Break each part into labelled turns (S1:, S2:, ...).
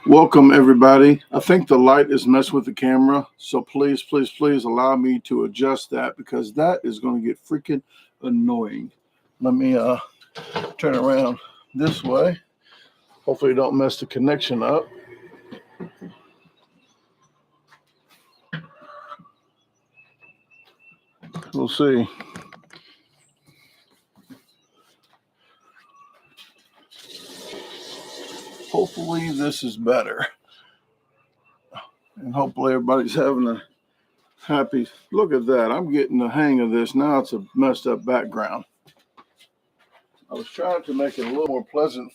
S1: Welcome, everybody. I think the light is messing with the camera, so please, please, please allow me to adjust that because that is going to get freaking annoying. Let me turn around this way. Hopefully, don't mess the connection up. We'll see. Hopefully, this is better. And hopefully, everybody's having a happy look at that. I'm getting the hang of this. Now it's a messed up background. I was trying to make it a little more pleasant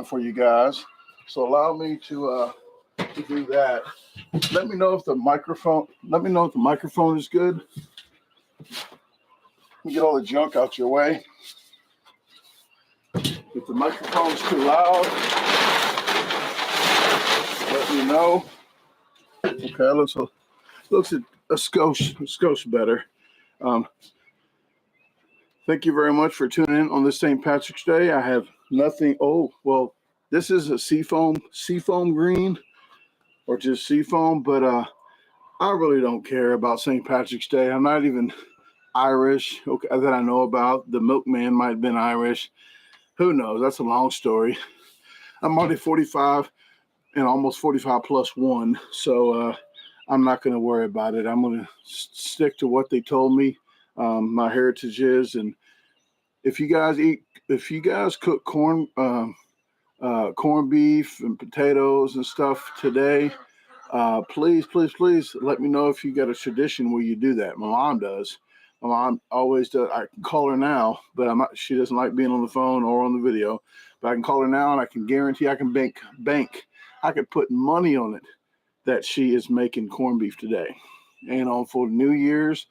S1: for you guys. So allow me to do that. Let me know if the microphone is good. Let me get all the junk out your way. If the microphone is too loud, let me know. Okay, looks a skosh better. Thank you very much for tuning in on this St. Patrick's Day. I have nothing. Oh, well, this is a seafoam green or just seafoam, but I really don't care about St. Patrick's Day. I'm not even Irish, okay, that I know about. The milkman might have been Irish. Who knows? That's a long story. I'm already 45 and almost 45 plus one, so I'm not going to worry about it. I'm going to stick to what they told me my heritage is. And if you guys cook corned beef and potatoes and stuff today, please let me know if you got a tradition where you do that. My mom does. My mom always does. I can call her now, but she doesn't like being on the phone or on the video. But I can call her now, and I can guarantee I can bank. I could put money on it that she is making corned beef today. And for New Year's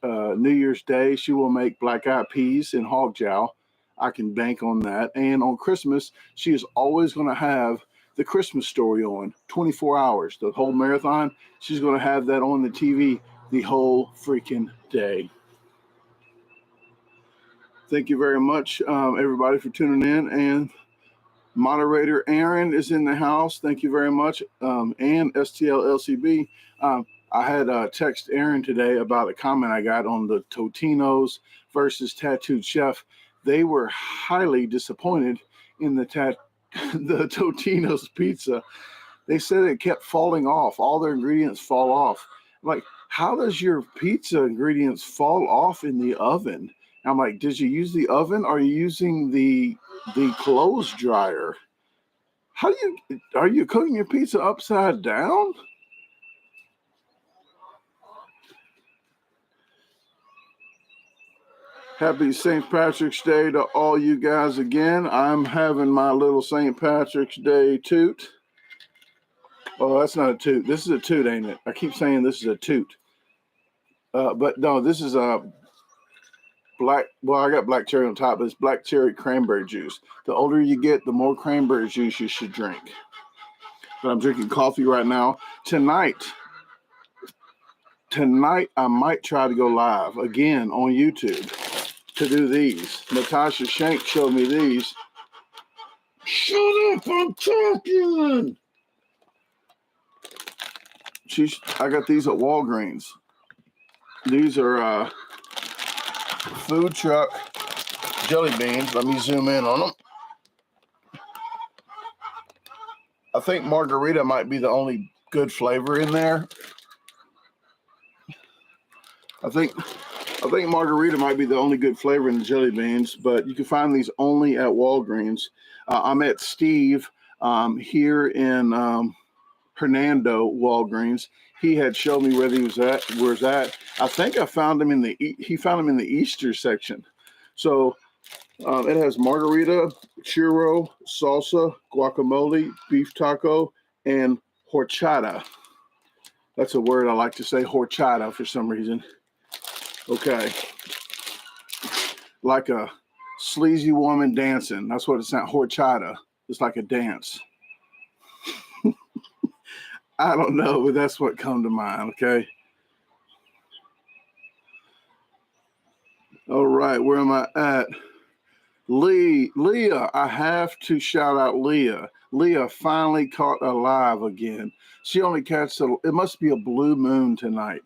S1: Day, she will make black-eyed peas and hog jowl. I can bank on that. And on Christmas, she is always going to have the Christmas Story on 24 hours, the whole marathon. She's going to have that on the TV the whole freaking day. Thank you very much, everybody, for tuning in. And Moderator Aaron is in the house. Thank you very much. And STLLCB. I had text Aaron today about a comment I got on the Totino's versus Tattooed Chef. They were highly disappointed in the Totino's pizza. They said it kept falling off. All their ingredients fall off. I'm like, how does your pizza ingredients fall off in the oven? I'm like, did you use the oven or are you using the clothes dryer? Are you cooking your pizza upside down? Happy St. Patrick's Day to all you guys again. I'm having my little St. Patrick's Day toot. Oh, that's not a toot. This is a toot, ain't it? I keep saying this is a toot. But no, this is a I got black cherry on top, but it's black cherry cranberry juice. The older you get, the more cranberry juice you should drink. But I'm drinking coffee right now. Tonight, I might try to go live again on YouTube to do these. Natasha Shank showed me these. Shut up, I'm talking. I got these at Walgreens. These are food truck jelly beans. Let me zoom in on them. I think margarita might be the only good flavor in there. I think margarita might be the only good flavor in the jelly beans, but you can find these only at Walgreens. I met Steve here in Hernando Walgreens. He had showed me where he was at. Where's that? I think I found him in the Easter section. So it has margarita, churro, salsa, guacamole, beef taco, and horchata. That's a word I like to say, horchata, for some reason. Okay. Like a sleazy woman dancing. That's what it's not. Horchata. It's like a dance. I don't know, but that's what come to mind, okay? All right, where am I at? Leah, I have to shout out Leah. Leah finally caught alive again. She only catches it must be a blue moon tonight.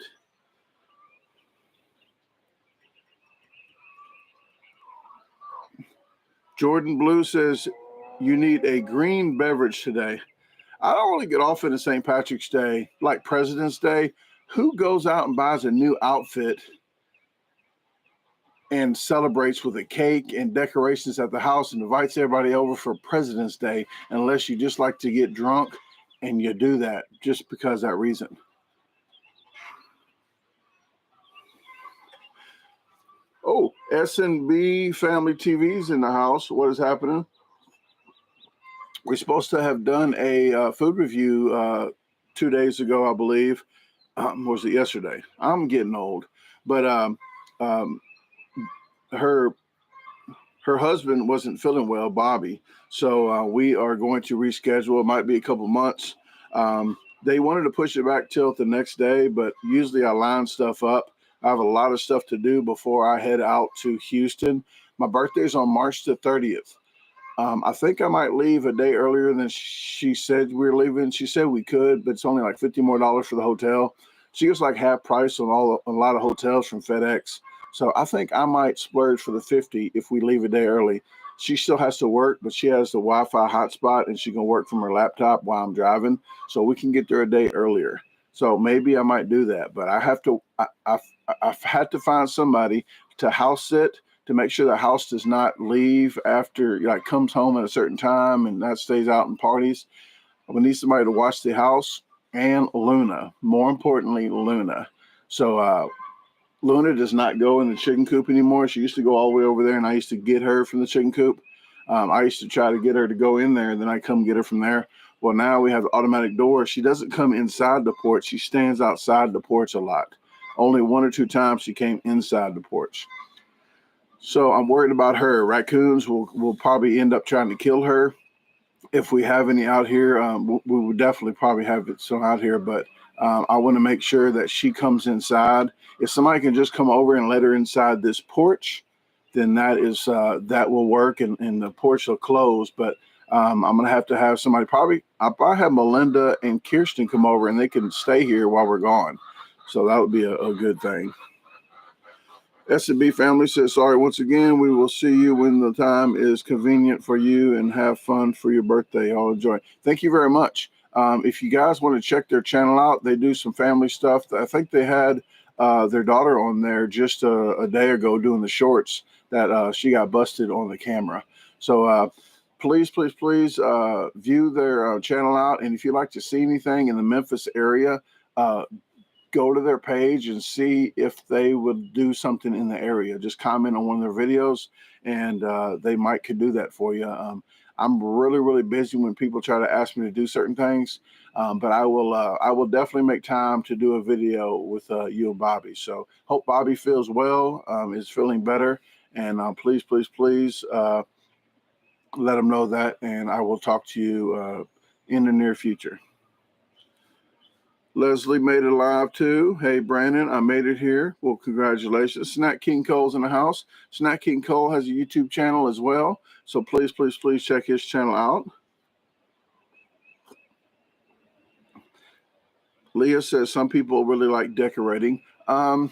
S1: Jordan Blue says you need a green beverage today. I don't really get off into St. Patrick's Day, like President's Day. Who goes out and buys a new outfit and celebrates with a cake and decorations at the house and invites everybody over for President's Day, unless you just like to get drunk and you do that just because of that reason? Oh, S&B Family TV's in the house. What is happening? We're supposed to have done a food review 2 days ago, I believe. Was it yesterday? I'm getting old. But her husband wasn't feeling well, Bobby. So we are going to reschedule. It might be a couple months. They wanted to push it back till the next day, but usually I line stuff up. I have a lot of stuff to do before I head out to Houston. My birthday is on March the 30th. I think I might leave a day earlier than she said we were leaving. She said we could, but it's only like $50 more for the hotel. She gets like half price on a lot of hotels from FedEx. So I think I might splurge for the 50 if we leave a day early. She still has to work, but she has the Wi-Fi hotspot and she can work from her laptop while I'm driving. So we can get there a day earlier. So maybe I might do that, but I've had to find somebody to house sit to make sure the house does not leave after, like, comes home at a certain time and that stays out and parties. We need somebody to watch the house, and Luna, more importantly, Luna. So Luna does not go in the chicken coop anymore. She used to go all the way over there, and I used to get her from the chicken coop. I used to try to get her to go in there, and then I come get her from there. Well, now we have automatic doors. She doesn't come inside the porch. She stands outside the porch a lot. Only 1 or 2 times she came inside the porch. So I'm worried about her. Raccoons will probably end up trying to kill her. If we have any out here, we would definitely probably have some out here, but I want to make sure that she comes inside. If somebody can just come over and let her inside this porch, then that will work, and the porch will close. But I'm going to have somebody, I'll probably have Melinda and Kirsten come over, and they can stay here while we're gone. So that would be a good thing. S&B family says, sorry, once again, we will see you when the time is convenient for you, and have fun for your birthday. I'll enjoy. Thank you very much. If you guys want to check their channel out, they do some family stuff. I think they had their daughter on there just a day ago doing the shorts that she got busted on the camera. So please view their channel out. And if you'd like to see anything in the Memphis area, go to their page and see if they would do something in the area. Just comment on one of their videos, and they could do that for you. I'm really busy when people try to ask me to do certain things, but I will definitely make time to do a video with you and Bobby. So hope Bobby feels well, is feeling better, and please let him know that, and I will talk to you in the near future. Leslie made it live too. Hey, Brandon, I made it here. Well, congratulations. Snack King Cole's in the house. Snack King Cole has a YouTube channel as well. So please check his channel out. Leah says some people really like decorating. I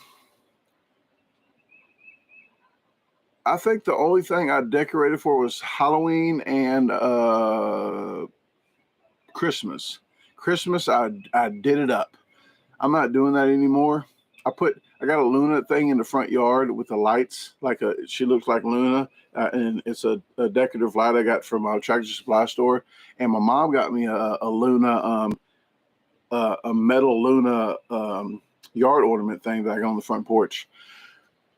S1: think the only thing I decorated for was Halloween and Christmas. Christmas, I did it up. I'm not doing that anymore. I got a Luna thing in the front yard with the lights, she looks like Luna, and it's a decorative light I got from our Tractor Supply store. And my mom got me a Luna, a metal Luna yard ornament thing that I got on the front porch.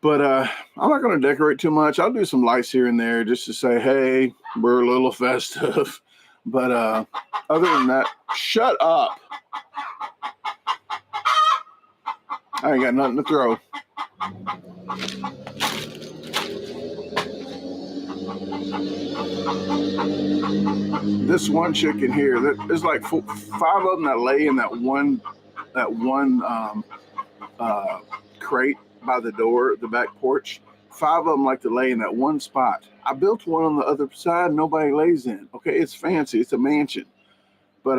S1: But I'm not going to decorate too much. I'll do some lights here and there just to say, hey, we're a little festive. But other than that, shut up. I ain't got nothing to throw. This one chicken here, there's like 5 of them that lay in that one crate by the door, the back porch. 5 of them like to lay in that one spot. I built one on the other side. Nobody lays in. Okay, it's fancy. It's a mansion, but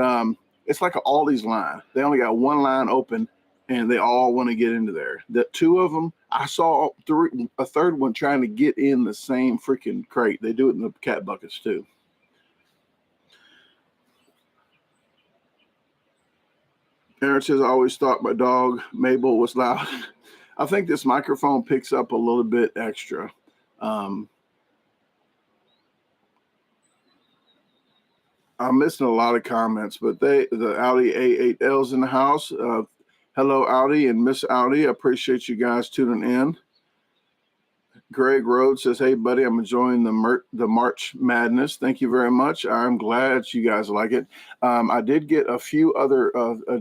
S1: it's like an Aldi's line. They only got one line open, and they all want to get into there. The two of them, I saw a third one trying to get in the same freaking crate. They do it in the cat buckets too. Aaron says, I always thought my dog Mabel was loud. I think this microphone picks up a little bit extra. I'm missing a lot of comments, but the Audi A8L's in the house. Hello, Audi and Miss Audi. I appreciate you guys tuning in. Greg Rhodes says, hey, buddy, I'm enjoying the March Madness. Thank you very much. I'm glad you guys like it. I did get a few other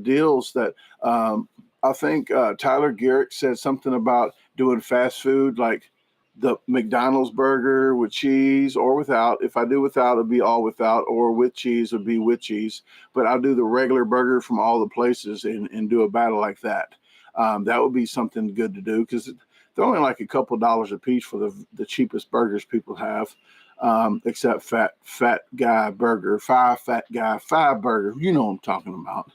S1: deals that I think Tyler Garrick said something about doing fast food, like the McDonald's burger with cheese or without. If I do without, it'll be all without, or with cheese, it'll be with cheese. But I'll do the regular burger from all the places and do a battle like that. That would be something good to do, because they're only like a couple dollars a piece for the cheapest burgers people have, except fat guy burger, five burger. You know what I'm talking about.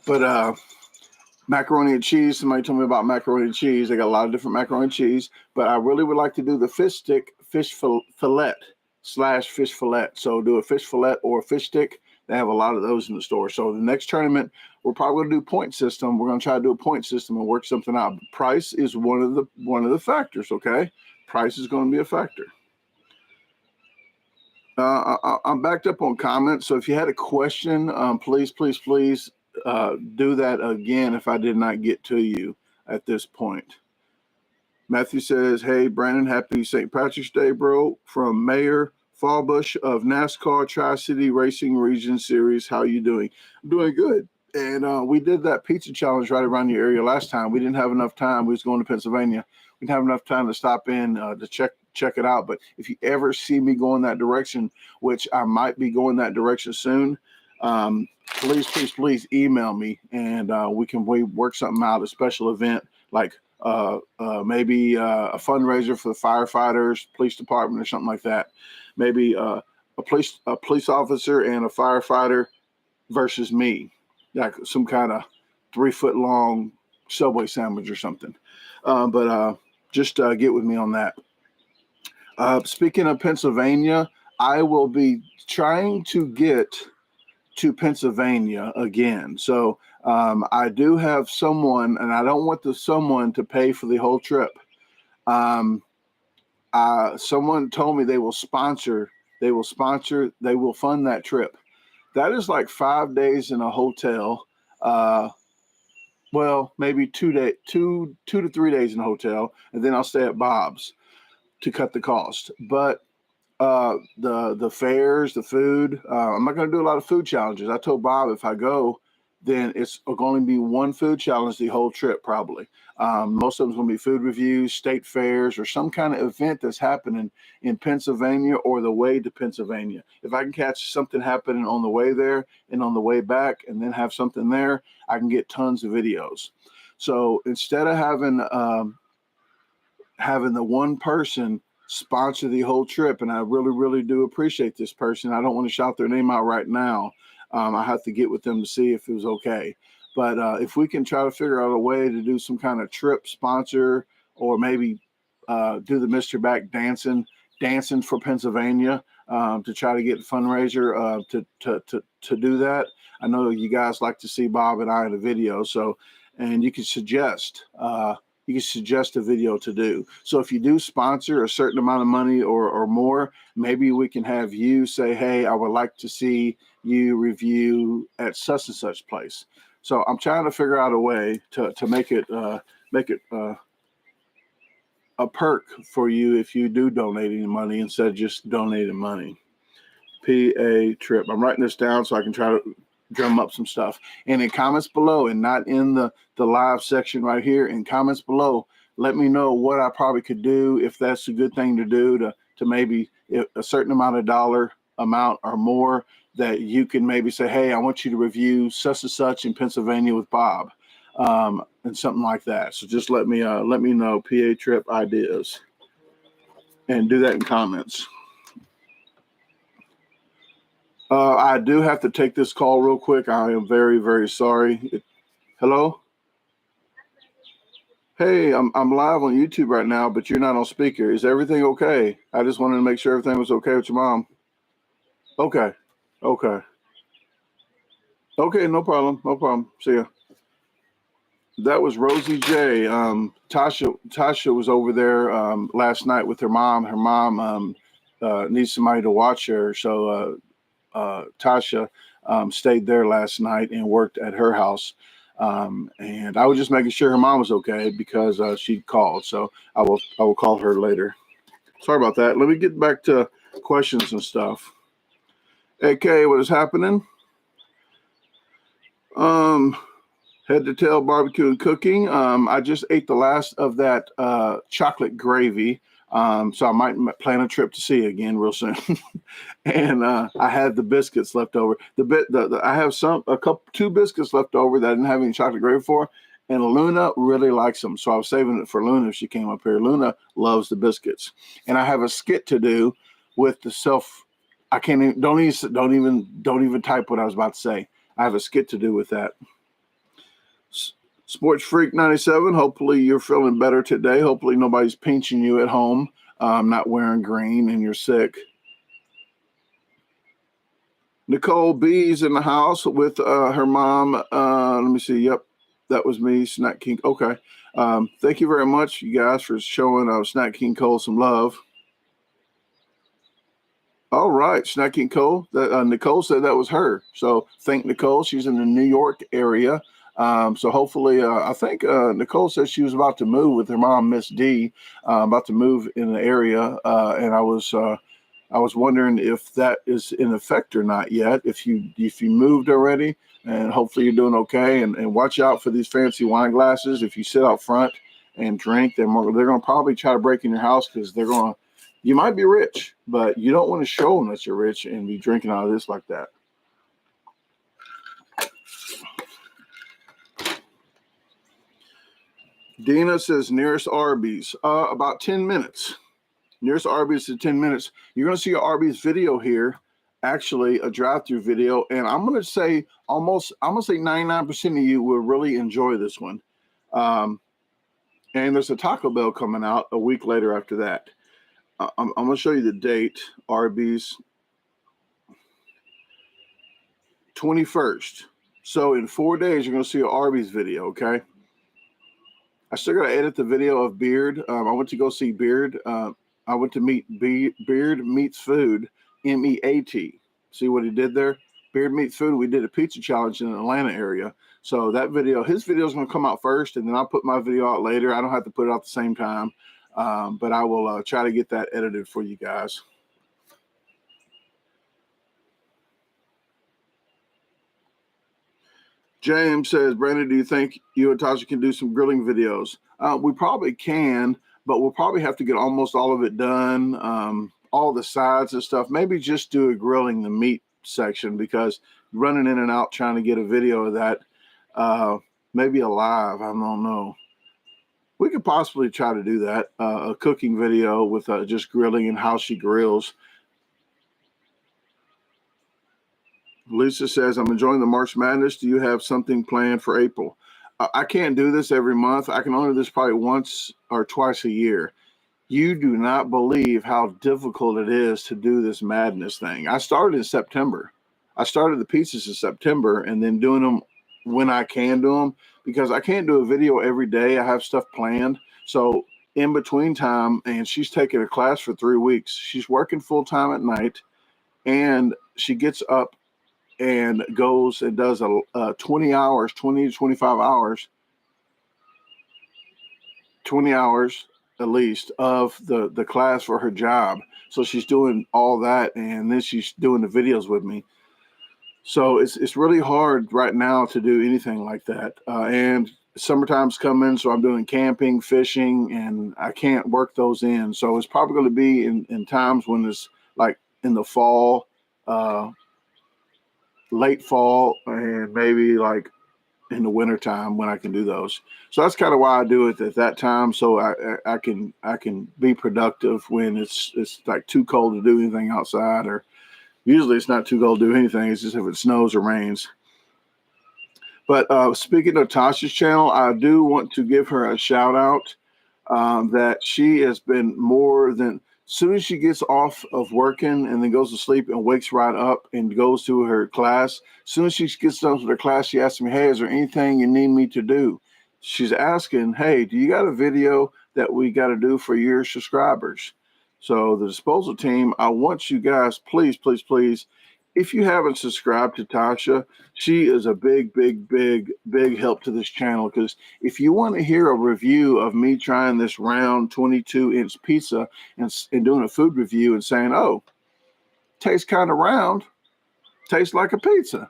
S1: But macaroni and cheese, somebody told me about macaroni and cheese. They got a lot of different macaroni and cheese, but I really would like to do the fish stick, fish fillet / fish fillet. So do a fish fillet or a fish stick. They have a lot of those in the store. So the next tournament, we're probably going to do point system. We're going to try to do a point system and work something out. Price is one of the factors. Okay, price is going to be a factor. I'm backed up on comments. So if you had a question, please do that again if I did not get to you at this point. Matthew says, hey, Brandon, happy St. Patrick's Day, bro. From Mayor Fallbush of NASCAR Tri-City Racing Region Series. How you doing? I'm doing good. And we did that pizza challenge right around your area last time. We didn't have enough time. We was going to Pennsylvania. We didn't have enough time to stop in to check it out. But if you ever see me going that direction, which I might be going that direction soon, please email me, and we work something out, a special event, like maybe a fundraiser for the firefighters, police department, or something like that. Maybe a police officer and a firefighter versus me, like some kind of 3-foot long Subway sandwich or something. But just get with me on that. Speaking of Pennsylvania, I will be trying to get to Pennsylvania again. So I do have someone, and I don't want the someone to pay for the whole trip. Someone told me they will fund that trip. That is like 5 days in a hotel. Well, maybe 2 to 3 days in a hotel, and then I'll stay at Bob's to cut the cost. But the fares, the food, I'm not going to do a lot of food challenges. I told Bob if I go, then it's going to be one food challenge the whole trip, probably. Most of them is going to be food reviews, state fairs, or some kind of event that's happening in Pennsylvania or the way to Pennsylvania. If I can catch something happening on the way there and on the way back, and then have something there, I can get tons of videos. So instead of having the one person sponsor the whole trip, and I really do appreciate this person. I don't want to shout their name out right now. I have to get with them to see if it was okay. But if we can try to figure out a way to do some kind of trip sponsor, or maybe do the Mr. Back dancing for Pennsylvania to try to get a fundraiser to do that. I know you guys like to see Bob and I in a video, and you can suggest a video to do. So if you do sponsor a certain amount of money or more, maybe we can have you say, hey, I would like to see you review at such and such place. So I'm trying to figure out a way to make it a perk for you if you do donate any money instead of just donating money. PA trip. I'm writing this down so I can try to drum up some stuff. And in comments below, and not in the live section right here, in comments below, let me know what I probably could do, if that's a good thing to do, to maybe a certain amount of dollar amount or more that you can maybe say, hey, I want you to review such and such in Pennsylvania with Bob. and something like that. So just let me know PA trip ideas, and do that in comments. I do have to take this call real quick. I am very, very sorry. Hello? Hey, I'm live on YouTube right now, but you're not on speaker. Is everything okay? I just wanted to make sure everything was okay with your mom. Okay. Okay. Okay, no problem. No problem. See ya. That was Rosie J. Tasha was over there last night with her mom. Her mom needs somebody to watch her, so Tasha stayed there last night and worked at her house. And I was just making sure her mom was okay because she called. So I will call her later. Sorry about that. Let me get back to questions and stuff. AK, what is happening? Head to tail barbecue and cooking. I just ate the last of that chocolate gravy. So I might plan a trip to see again real soon. And I had the biscuits left over. I have two biscuits left over that I didn't have any chocolate gravy for. And Luna really likes them. So I was saving it for Luna if she came up here. Luna loves the biscuits. And I have a skit to do with I can't even, don't even type what I was about to say. I have a skit to do with that. Sports Freak 97, hopefully you're feeling better today. Hopefully nobody's pinching you at home, not wearing green and you're sick. Nicole B's in the house with her mom. Let me see. Yep, that was me, Snack King. Okay. Thank you very much, you guys, for showing Snack King Cole some love. All right, Snack King Cole. Nicole said that was her. So thank Nicole. She's in the New York area. So hopefully, I think Nicole said she was about to move with her mom, Miss D, about to move in the area. And I was wondering if that is in effect or not yet. If you moved already, and hopefully you're doing okay. And watch out for these fancy wine glasses. If you sit out front and drink, they're going to probably try to break in your house because you might be rich, but you don't want to show them that you're rich and be drinking out of this like that. Dina says nearest Arby's, about 10 minutes. Nearest Arby's is 10 minutes. You're going to see an Arby's video here, actually a drive-through video. And I'm going to say 99% of you will really enjoy this one. And there's a Taco Bell coming out a week later after that. I'm going to show you the date. Arby's 21st. So in 4 days, you're going to see an Arby's video, okay? I still got to edit the video of Beard. I went to go see Beard. I went to meet Beard Meets Food, MEAT. See what he did there? Beard Meets Food. We did a pizza challenge in the Atlanta area. So that video, his video is going to come out first, and then I'll put my video out later. I don't have to put it out at the same time, but I will try to get that edited for you guys. James says, Brandon, do you think you and Tasha can do some grilling videos? We probably can, but we'll probably have to get almost all of it done, all the sides and stuff. Maybe just do a grilling the meat section because running in and out trying to get a video of that, maybe a live, I don't know. We could possibly try to do that, a cooking video with just grilling and how she grills. Lisa says, I'm enjoying the March Madness. Do you have something planned for April? I can't do this every month. I can only do this probably once or twice a year. You do not believe how difficult it is to do this madness thing. I started in September. I started the pieces in September and then doing them when I can do them because I can't do a video every day. I have stuff planned. So in between time, and she's taking a class for 3 weeks. She's working full time at night and she gets up and goes and does 20 to 25 hours, 20 hours at least of the class for her job. So she's doing all that, and then she's doing the videos with me. So it's really hard right now to do anything like that. And summertime's coming, so I'm doing camping, fishing, and I can't work those in. So it's probably going to be in times when it's like in the fall, late fall, and maybe like in the wintertime when I can do those. So that's kind of why I do it at that time. So I can be productive when it's like too cold to do anything outside, or usually it's not too cold to do anything. It's just if it snows or rains. But speaking of Tasha's channel, I do want to give her a shout out that she has been more than, as soon as she gets off of working and then goes to sleep and wakes right up and goes to her class, as soon as she gets done with her class, she asks me, hey, is there anything you need me to do? She's asking, hey, do you got a video that we got to do for your subscribers? So the disposal team, I want you guys, please, please, please, if you haven't subscribed to Tasha, she is a big, big, big, big help to this channel. Because if you want to hear a review of me trying this round 22-inch pizza and doing a food review and saying, oh, tastes kind of round, tastes like a pizza.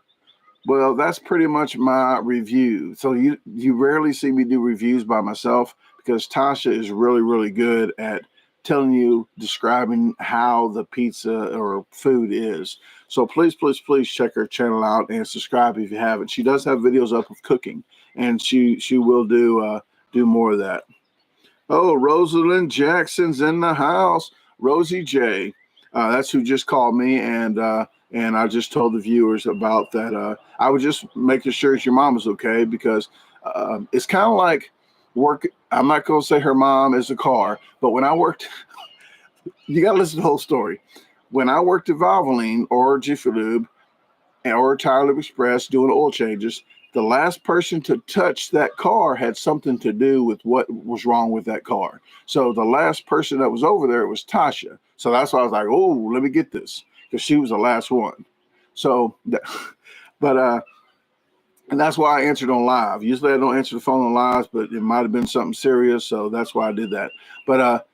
S1: Well, that's pretty much my review. So you rarely see me do reviews by myself, because Tasha is really, really good at telling you, describing how the pizza or food is. So please, please, please check her channel out and subscribe if you haven't. She does have videos up of cooking, and she will do more of that. Oh, Rosalind Jackson's in the house. Rosie J. That's who just called me, and I just told the viewers about that. I was just making sure your mom was okay, because it's kind of like work. I'm not going to say her mom is a car, but when I worked, you got to listen to the whole story. When I worked at Valvoline or Jiffy Lube or Tire Lube Express doing oil changes, the last person to touch that car had something to do with what was wrong with that car. So the last person that was over there was Tasha. So that's why I was like, oh, let me get this, because she was the last one. So, and that's why I answered on live. Usually I don't answer the phone on live, but it might have been something serious, so that's why I did that. But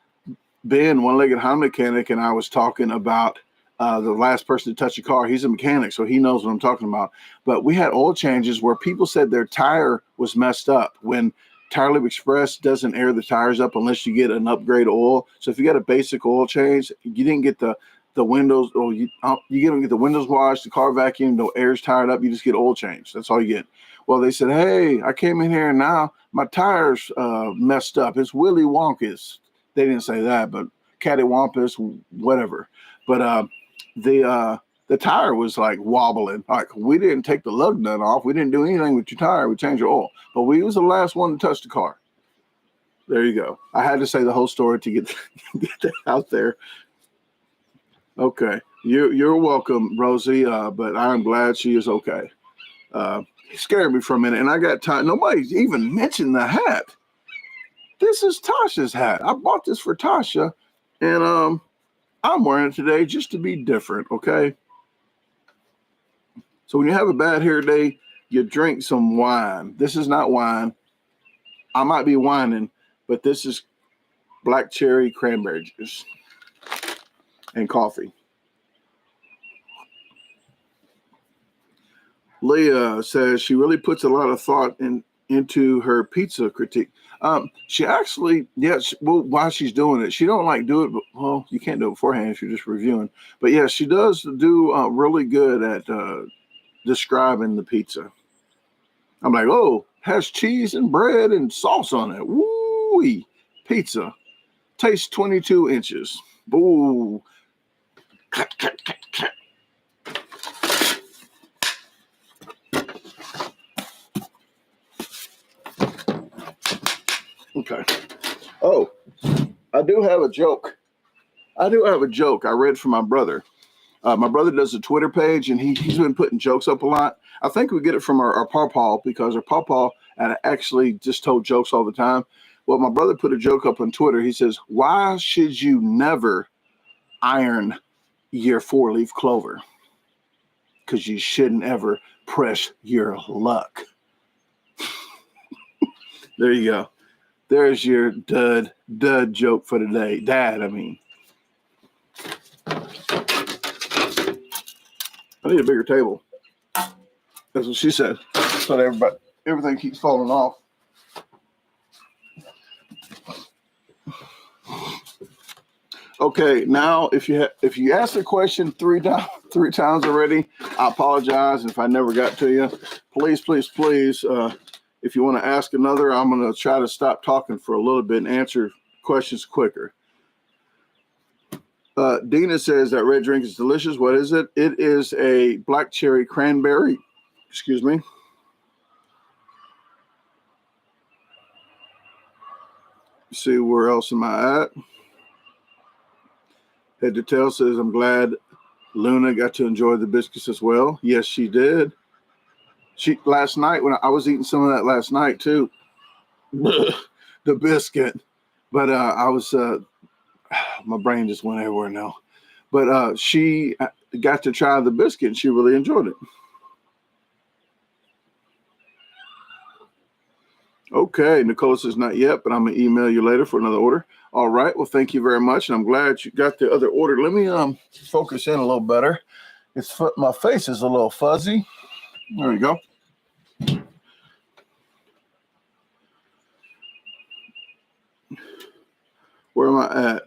S1: Ben, one-legged Honda mechanic, and I was talking about the last person to touch a car. He's a mechanic, so he knows what I'm talking about. But we had oil changes where people said their tire was messed up, when Tire Lube Express doesn't air the tires up unless you get an upgrade oil. So if you got a basic oil change, you didn't get the windows, or you get the windows washed, the car vacuumed, no air's tired up, you just get oil change. That's all you get. Well, they said, hey, I came in here and now my tires messed up. It's Willy Wonkus. They didn't say that, but cattywampus, whatever. But the tire was like wobbling. Like, we didn't take the lug nut off. We didn't do anything with your tire. We changed your oil. But we was the last one to touch the car. There you go. I had to say the whole story to get that out there. Okay. You're welcome, Rosie, but I'm glad she is okay. It scared me for a minute, and I got tired. Nobody's even mentioned the hat. This is Tasha's hat. I bought this for Tasha, and I'm wearing it today just to be different, okay? So when you have a bad hair day, you drink some wine. This is not wine. I might be whining, but this is black cherry cranberry juice and coffee. Leah says she really puts a lot of thought into her pizza critique. She actually, yes, well, while she's doing it, she don't like do it, but, well, you can't do it beforehand if you're just reviewing. But yeah, she does do really good at describing the pizza. I'm like, oh, has cheese and bread and sauce on it. Woo-wee. Pizza. Tastes 22 inches. Boo. Cut, cut, cut, cut. Okay. Oh, I do have a joke. I read from my brother. My brother does a Twitter page, and he's been putting jokes up a lot. I think we get it from our pawpaw, because our pawpaw actually just told jokes all the time. Well, my brother put a joke up on Twitter. He says, why should you never iron your 4-leaf clover? Because you shouldn't ever press your luck. There you go. There's your dud joke for today. Dad, I mean. I need a bigger table. That's what she said. So that everything keeps falling off. Okay, now if you asked a question three times already, I apologize if I never got to you. please, please, please, if you want to ask another, I'm going to try to stop talking for a little bit and answer questions quicker. Dina says that red drink is delicious. What is it? It is a black cherry cranberry. Excuse me. See, where else am I at? Head to tail says, I'm glad Luna got to enjoy the biscuits as well. Yes, she did. Last night, when I was eating some of that last night too, the biscuit. But I was, my brain just went everywhere now. But she got to try the biscuit and she really enjoyed it. Okay, Nicole says not yet, but I'm going to email you later for another order. All right, well, thank you very much, and I'm glad you got the other order. Let me focus in a little better. My face is a little fuzzy. There we go. Where am I at?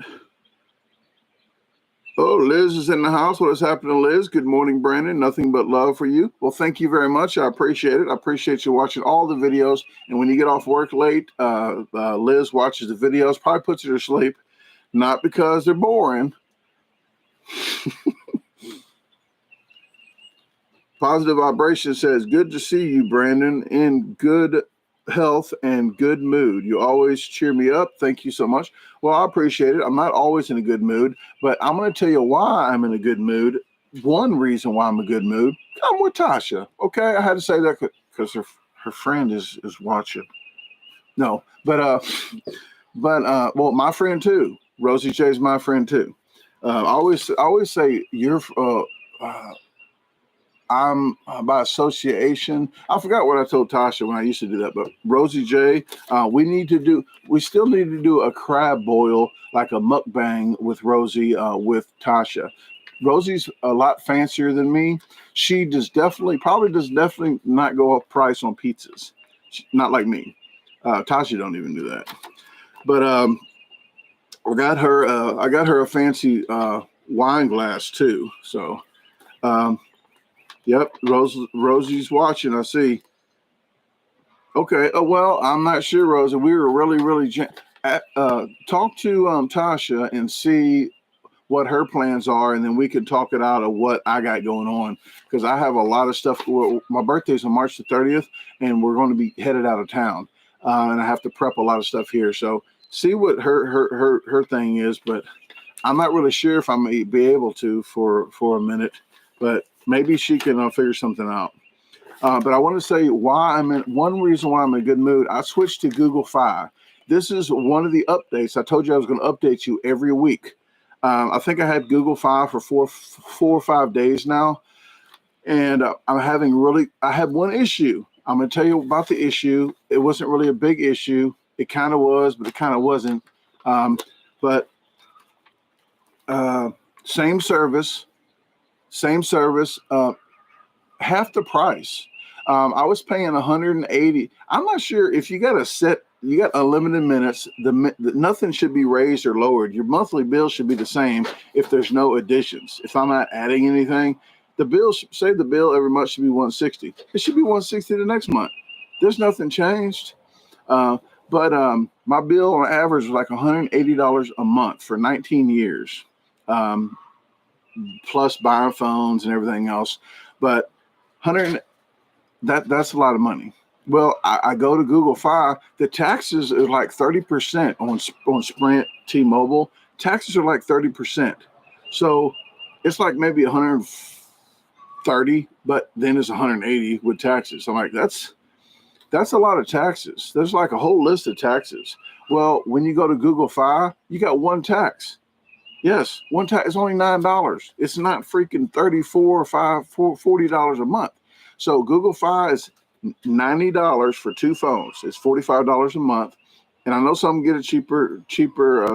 S1: Oh, Liz is in the house. What is happening, Liz? Good morning, Brandon. Nothing but love for you. Well, thank you very much. I appreciate it. I appreciate you watching all the videos. And when you get off work late, Liz watches the videos, probably puts her to sleep. Not because they're boring. Positive Vibration says, good to see you, Brandon, in good health and good mood. You always cheer me up. Thank you so much. Well, I appreciate it. I'm not always in a good mood, but I'm going to tell you why I'm in a good mood. One reason why I'm in a good mood, I'm with Tasha. Okay, I had to say that because her friend is watching. No, but well, my friend too. Rosie J is my friend too. I always say you're. I'm by association. I forgot what I told Tasha when I used to do that, but Rosie J, we still need to do a crab boil, like a mukbang with Rosie, with Tasha. Rosie's a lot fancier than me. She probably does definitely not go up price on pizzas. Not like me. Tasha don't even do that. But I got her a fancy wine glass too. So, yep, Rosie's watching, I see. Okay, well, I'm not sure, Rosie. We were really talk to Tasha and see what her plans are, and then we can talk it out of what I got going on, because I have a lot of stuff. My birthday's on March the 30th, and we're going to be headed out of town, and I have to prep a lot of stuff here. So see what her thing is, but I'm not really sure if I may be able to for a minute, but maybe she can figure something out. But I want to say one reason why I'm in a good mood. I switched to Google Fi. This is one of the updates. I told you I was going to update you every week. I think I had Google Fi for four or 5 days now. And I had one issue. I'm going to tell you about the issue. It wasn't really a big issue. It kind of was, but it kind of wasn't. Same service, half the price. I was paying $180. I'm not sure if you got unlimited minutes. Nothing should be raised or lowered. Your monthly bill should be the same if there's no additions. If I'm not adding anything, the bill every month should be $160. It should be $160 the next month. There's nothing changed. But my bill on average was like $180 a month for 19 years, plus buying phones and everything else. But that's a lot of money. Well, I go to Google Fi. The taxes are like 30% on Sprint, T-Mobile. Taxes are like 30%. So it's like maybe 130, but then it's 180 with taxes. I'm like, that's a lot of taxes. There's like a whole list of taxes. Well, when you go to Google Fi, you got one tax. Yes, one tax is only $9. It's not freaking $34, $40 a month. So Google Fi is $90 for two phones. It's $45 a month. And I know some get a cheaper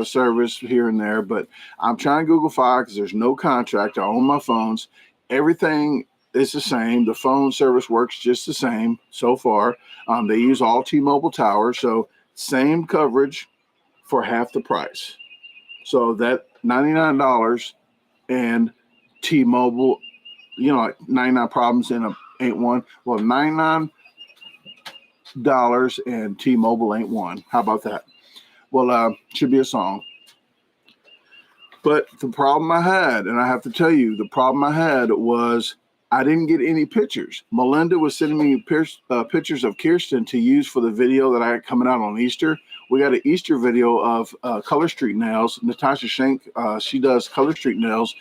S1: service here and there, but I'm trying Google Fi because there's no contract. I own my phones. Everything is the same. The phone service works just the same so far. They use all T-Mobile towers, so same coverage for half the price. So that $99 and T-Mobile, like 99 problems in ain't one. Well, $99 and T-Mobile ain't one. How about that? Well, should be a song. But the problem I had, and I have to tell you, the problem I had was I didn't get any pictures. Melinda was sending me pictures of Kirsten to use for the video that I had coming out on Easter. We got an Easter video of Color Street Nails. Natasha Shank, she does Color Street Nails.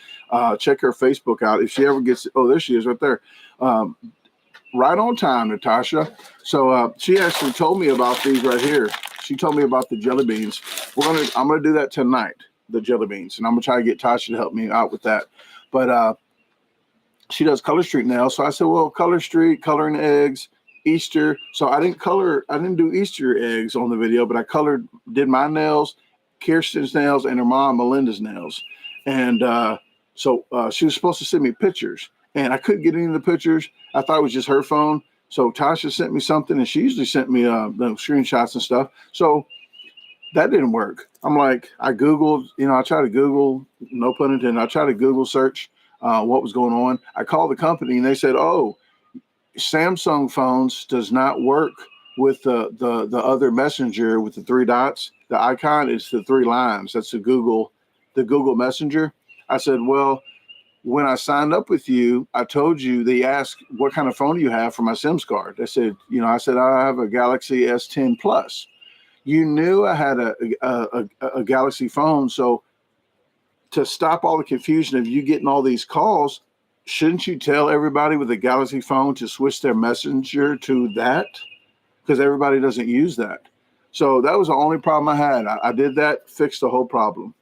S1: Check her Facebook out. If she ever gets, oh, there she is right there. Right on time, Natasha. So she actually told me about these right here. She told me about the jelly beans. I'm gonna do that tonight, the jelly beans, and I'm gonna try to get Tasha to help me out with that. But she does Color Street Nails. So I said, well, Color Street, coloring eggs, Easter. So I didn't do Easter eggs on the video, but I did my nails, Kirsten's nails, and her mom, Melinda's nails. And so she was supposed to send me pictures, and I couldn't get any of the pictures. I thought it was just her phone. So Tasha sent me something, and she usually sent me the screenshots and stuff. So that didn't work. I'm like, I Googled, I try to Google, no pun intended, I try to Google search what was going on. I called the company, and they said, oh, Samsung phones does not work with the other messenger with the 3 dots. The icon is the 3 lines. That's the Google Messenger. I said, well, when I signed up with you, I told you, they asked, what kind of phone do you have for my SIMS card? They said, I said, I have a Galaxy S10 Plus. You knew I had a Galaxy phone. So to stop all the confusion of you getting all these calls, shouldn't you tell everybody with a Galaxy phone to switch their messenger to that? Because everybody doesn't use that. So that was the only problem I had. I did that, fixed the whole problem.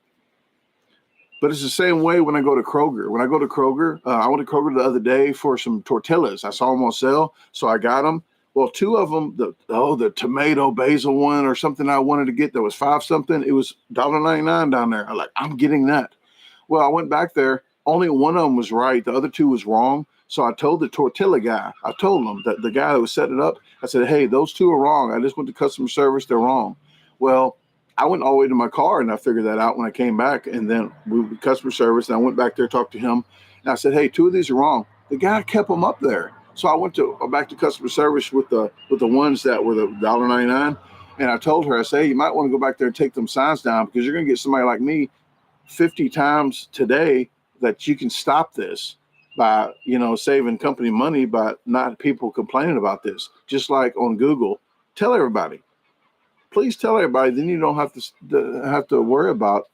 S1: But it's the same way when I go to Kroger. When I go to Kroger, I went to Kroger the other day for some tortillas. I saw them on sale, so I got them. Well, 2 of them, the tomato basil one or something I wanted to get that was 5 something, it was $1.99 down there. I'm getting that. Well, I went back there. Only one of them was right. The other 2 was wrong. So I told the tortilla guy, I told him, that the guy that was setting it up, I said, hey, those 2 are wrong. I just went to customer service. They're wrong. Well, I went all the way to my car, and I figured that out when I came back. And then we went to customer service, and I went back there, talked to him, and I said, hey, 2 of these are wrong. The guy kept them up there. So I went back to customer service with the ones that were the $1.99. And I told her, I said, hey, you might want to go back there and take them signs down, because you're going to get somebody like me 50 times today that you can stop this by, saving company money by not people complaining about this. Just like on Google, tell everybody. Please tell everybody. Then you don't have to worry about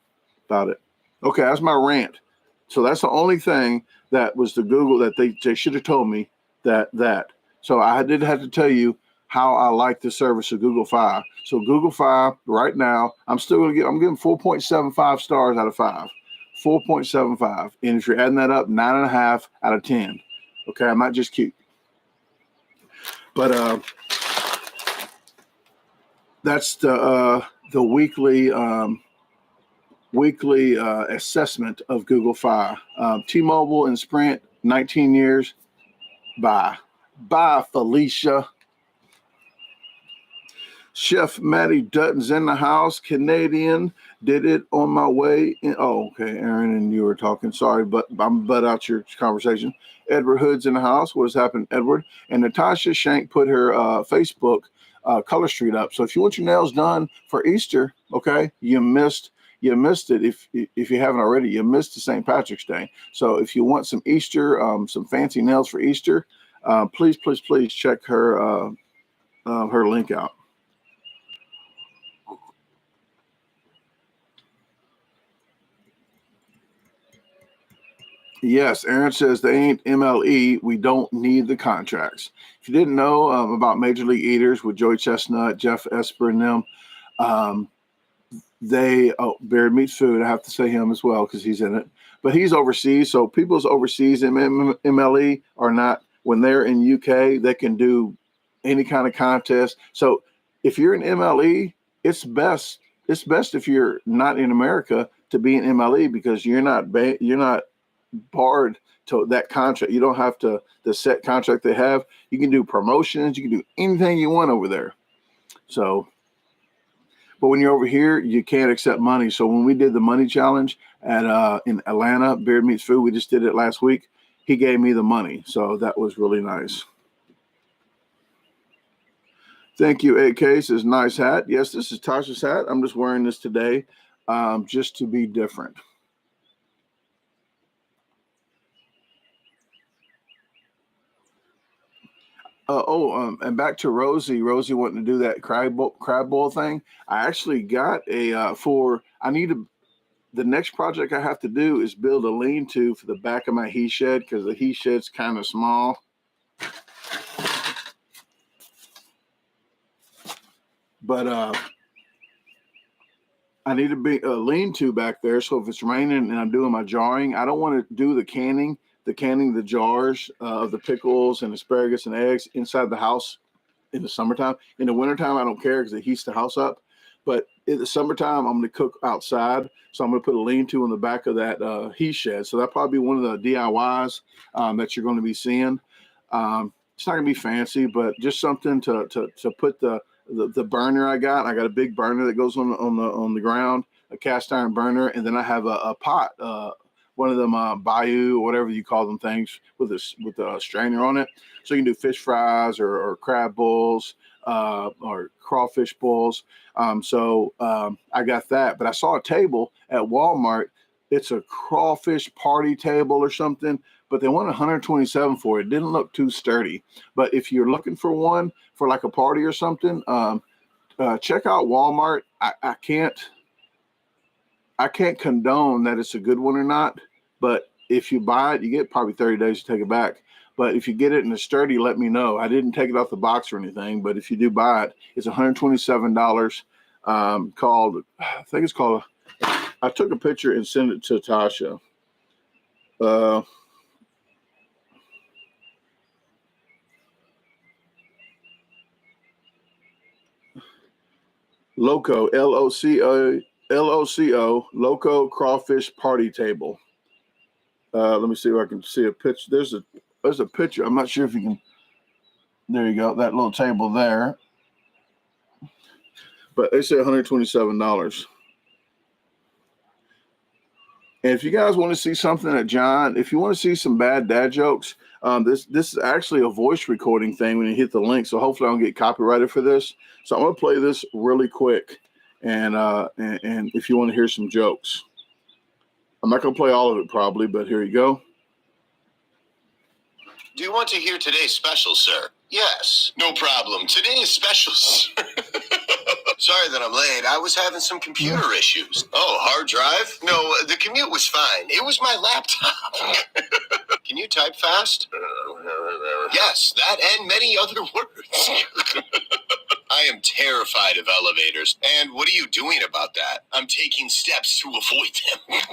S1: it. Okay, that's my rant. So that's the only thing that was the Google that they should have told me that. So I did have to tell you how I like the service of Google Fi. So Google Fi right now, I'm giving 4.75 stars out of 5. 4.75. And if you're adding that up, 9.5 out of 10. Okay, I'm not just cute. But that's the weekly assessment of Google Fi. T-Mobile and Sprint, 19 years. Bye, Felicia. Chef Maddie Dutton's in the house. Canadian. Did it on my way in. Oh, okay, Aaron, and you were talking. Sorry, but I'm butt out your conversation. Edward Hood's in the house. What has happened, Edward? And Natasha Shank put her Facebook Color Street up. So if you want your nails done for Easter, okay, you missed it. If you haven't already, you missed the St. Patrick's Day. So if you want some Easter, some fancy nails for Easter, please check her link out. Yes, Aaron says they ain't MLE. We don't need the contracts. If you didn't know about Major League Eaters with Joey Chestnut, Jeff Esper, and them, Beard Meats Food. I have to say him as well because he's in it. But he's overseas, so people's overseas in MLE are not. When they're in UK, they can do any kind of contest. So if you're in MLE, it's best. It's best if you're not in America to be in MLE because you're not barred to that contract. You don't have to the set contract they have. You can do promotions. You can do anything you want over there. So, but when you're over here, you can't accept money. So when we did the money challenge at in Atlanta, Beard Meats Food, we just did it last week. He gave me the money, so that was really nice. Thank you, 8K says nice hat. Yes, this is Tasha's hat. I'm just wearing this today just to be different. And back to Rosie. Rosie wanting to do that crab bowl thing. I actually got a the next project I have to do is build a lean-to for the back of my he shed because the he shed's kind of small. But I need a lean-to back there. So if it's raining and I'm doing my jarring, I don't want to do the canning the jars of the pickles and asparagus and eggs inside the house in the summertime. In the wintertime, I don't care because it heats the house up. But in the summertime, I'm going to cook outside. So I'm going to put a lean-to in the back of that he shed. So that'll probably be one of the DIYs that you're going to be seeing. It's not going to be fancy, but just something to put the burner I got. I got a big burner that goes on the ground, a cast iron burner, and then I have a pot, one of them Bayou or whatever you call them things with a strainer on it. So you can do fish fries or crab bowls or crawfish bowls. I got that, but I saw a table at Walmart. It's a crawfish party table or something, but they want 127 for it. It didn't look too sturdy. But if you're looking for one for like a party or something, check out Walmart. I can't condone that it's a good one or not, but if you buy it, you get probably 30 days to take it back. But if you get it in a sturdy, let me know. I didn't take it off the box or anything, but if you do buy it, it's $127. I think it's called. I took a picture and sent it to Tasha. Loco, L-O-C-O, Loco Crawfish Party Table. Let me see if I can see a picture. There's a picture. I'm not sure if you can. There you go. That little table there. But they say $127. And if you guys want to see something that John, if you want to see some bad dad jokes, this is actually a voice recording thing when you hit the link. So hopefully I don't get copyrighted for this. So I'm going to play this really quick. And if you want to hear some jokes, I'm not going to play all of it probably, but here you go.
S2: Do you want to hear today's special, sir? Yes. No problem. Today's special, sir. Sorry that I'm late. I was having some computer issues. Oh, hard drive? No, the commute was fine. It was my laptop. Can you type fast? Yes, that and many other words. I am terrified of elevators. And what are you doing about that? I'm taking steps to avoid them.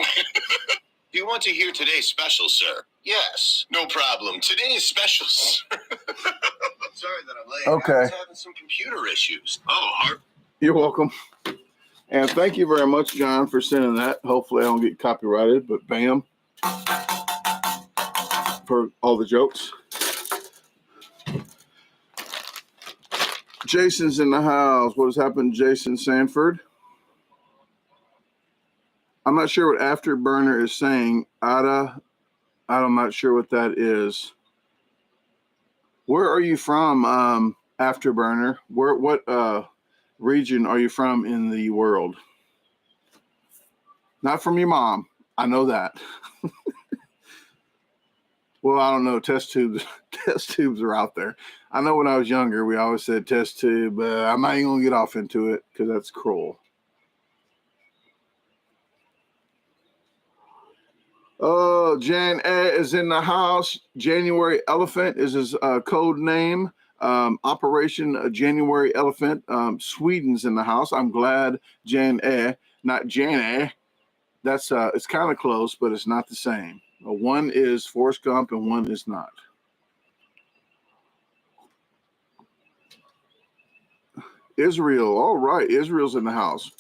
S2: Do you want to hear today's special, sir? Yes. No problem. Today's special, sir. Sorry that I'm late.
S1: Okay.
S2: I was having some computer issues. Oh, hard.
S1: You're welcome. And thank you very much, John, for sending that. Hopefully I don't get copyrighted, but bam. For all the jokes. Jason's in the house. What has happened, Jason Sanford? I'm not sure what Afterburner is saying. I'm not sure what that is. Where are you from, Afterburner? What region are you from in the world? Not from your mom. I know that. Well, I don't know. Test tubes are out there. I know when I was younger, we always said test tube. I'm not even going to get off into it because that's cruel. Oh, Jan A is in the house. January Elephant is his code name. Operation January Elephant. Sweden's in the house. I'm glad Jan A, not Jan A. That's it's kind of close, but it's not the same. One is Forrest Gump and one is not. Israel. All right. Israel's in the house.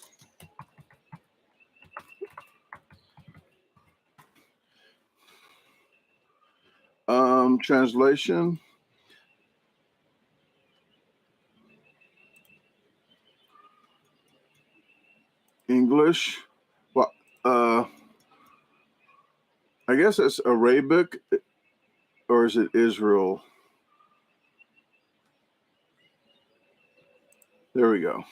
S1: Translation. English. Well, I guess it's Arabic, or is it Israel? There we go.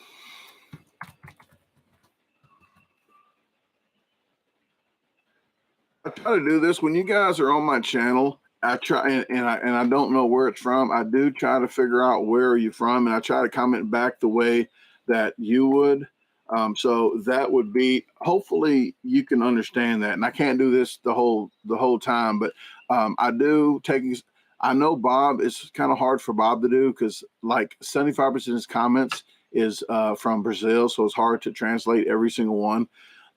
S1: I try to do this when you guys are on my channel. I try and I don't know where it's from. I do try to figure out where are you from, and I try to comment back the way that you would. So that would be, hopefully you can understand that. And I can't do this the whole time, but I do take. I know Bob, it's kind of hard for Bob to do because like 75% of his comments is from Brazil, so it's hard to translate every single one.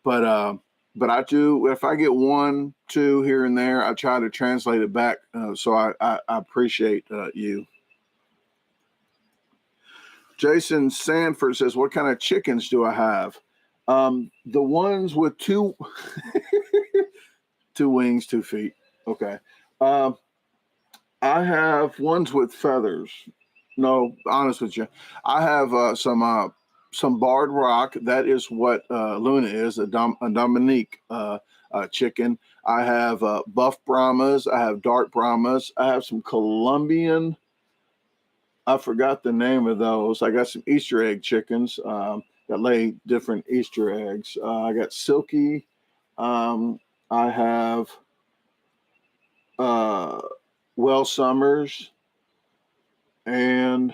S1: But I do, if I get 1, 2 here and there, I try to translate it back. So I appreciate you. Jason Sanford says, what kind of chickens do I have? The ones with 2 wings, 2 feet. Okay. I have ones with feathers. No, honest with you. I have some barred rock. That is what Luna is, a Dominique chicken. I have buff Brahmas. I have dark Brahmas. I have some Colombian. I forgot the name of those. I got some Easter egg chickens that lay different Easter eggs. I got Silky. I have Well Summers. And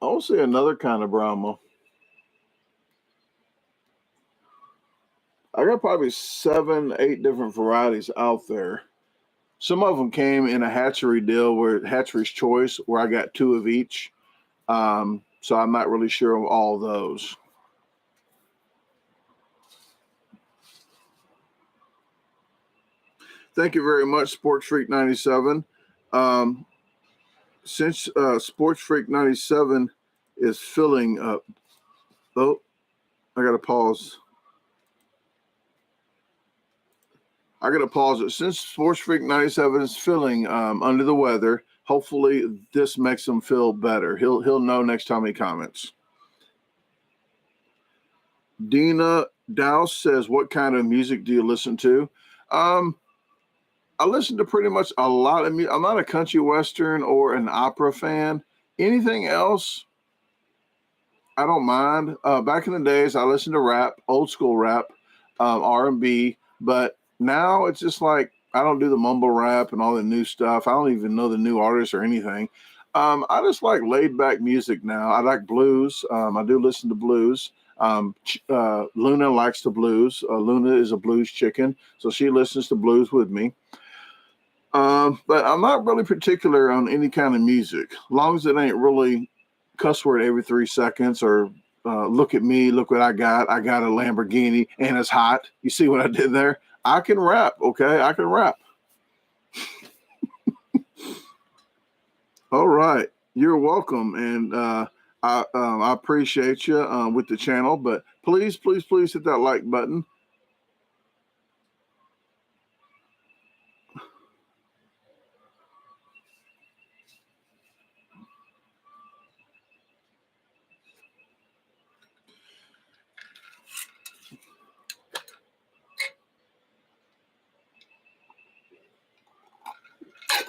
S1: I will say another kind of Brahma. I got probably 7, 8 different varieties out there. Some of them came in a hatchery deal where Hatchery's Choice, where I got 2 of each. So I'm not really sure of all those. Thank you very much, Sports Freak 97. Since Sports Freak 97 is filling up. Oh, I got to pause. I got to pause it. Since Sports Freak 97 is feeling under the weather, hopefully this makes him feel better. He'll know next time he comments. Dina Dowse says, what kind of music do you listen to? I listen to pretty much a lot of music. I'm not a country western or an opera fan. Anything else, I don't mind. Back in the days, I listened to rap, old school rap, R&B, but now it's just like I don't do the mumble rap and all the new stuff. I don't even know the new artists or anything. I just like laid back music now. I like blues. I do listen to blues. Luna likes the blues. Luna is a blues chicken, so she listens to blues with me. But I'm not really particular on any kind of music, as long as it ain't really cuss word every 3 seconds or look at me, look what I got. I got a Lamborghini and it's hot. You see what I did there? I can rap, okay? I can rap. All right. You're welcome. And I appreciate you with the channel, but please, please, please hit that like button.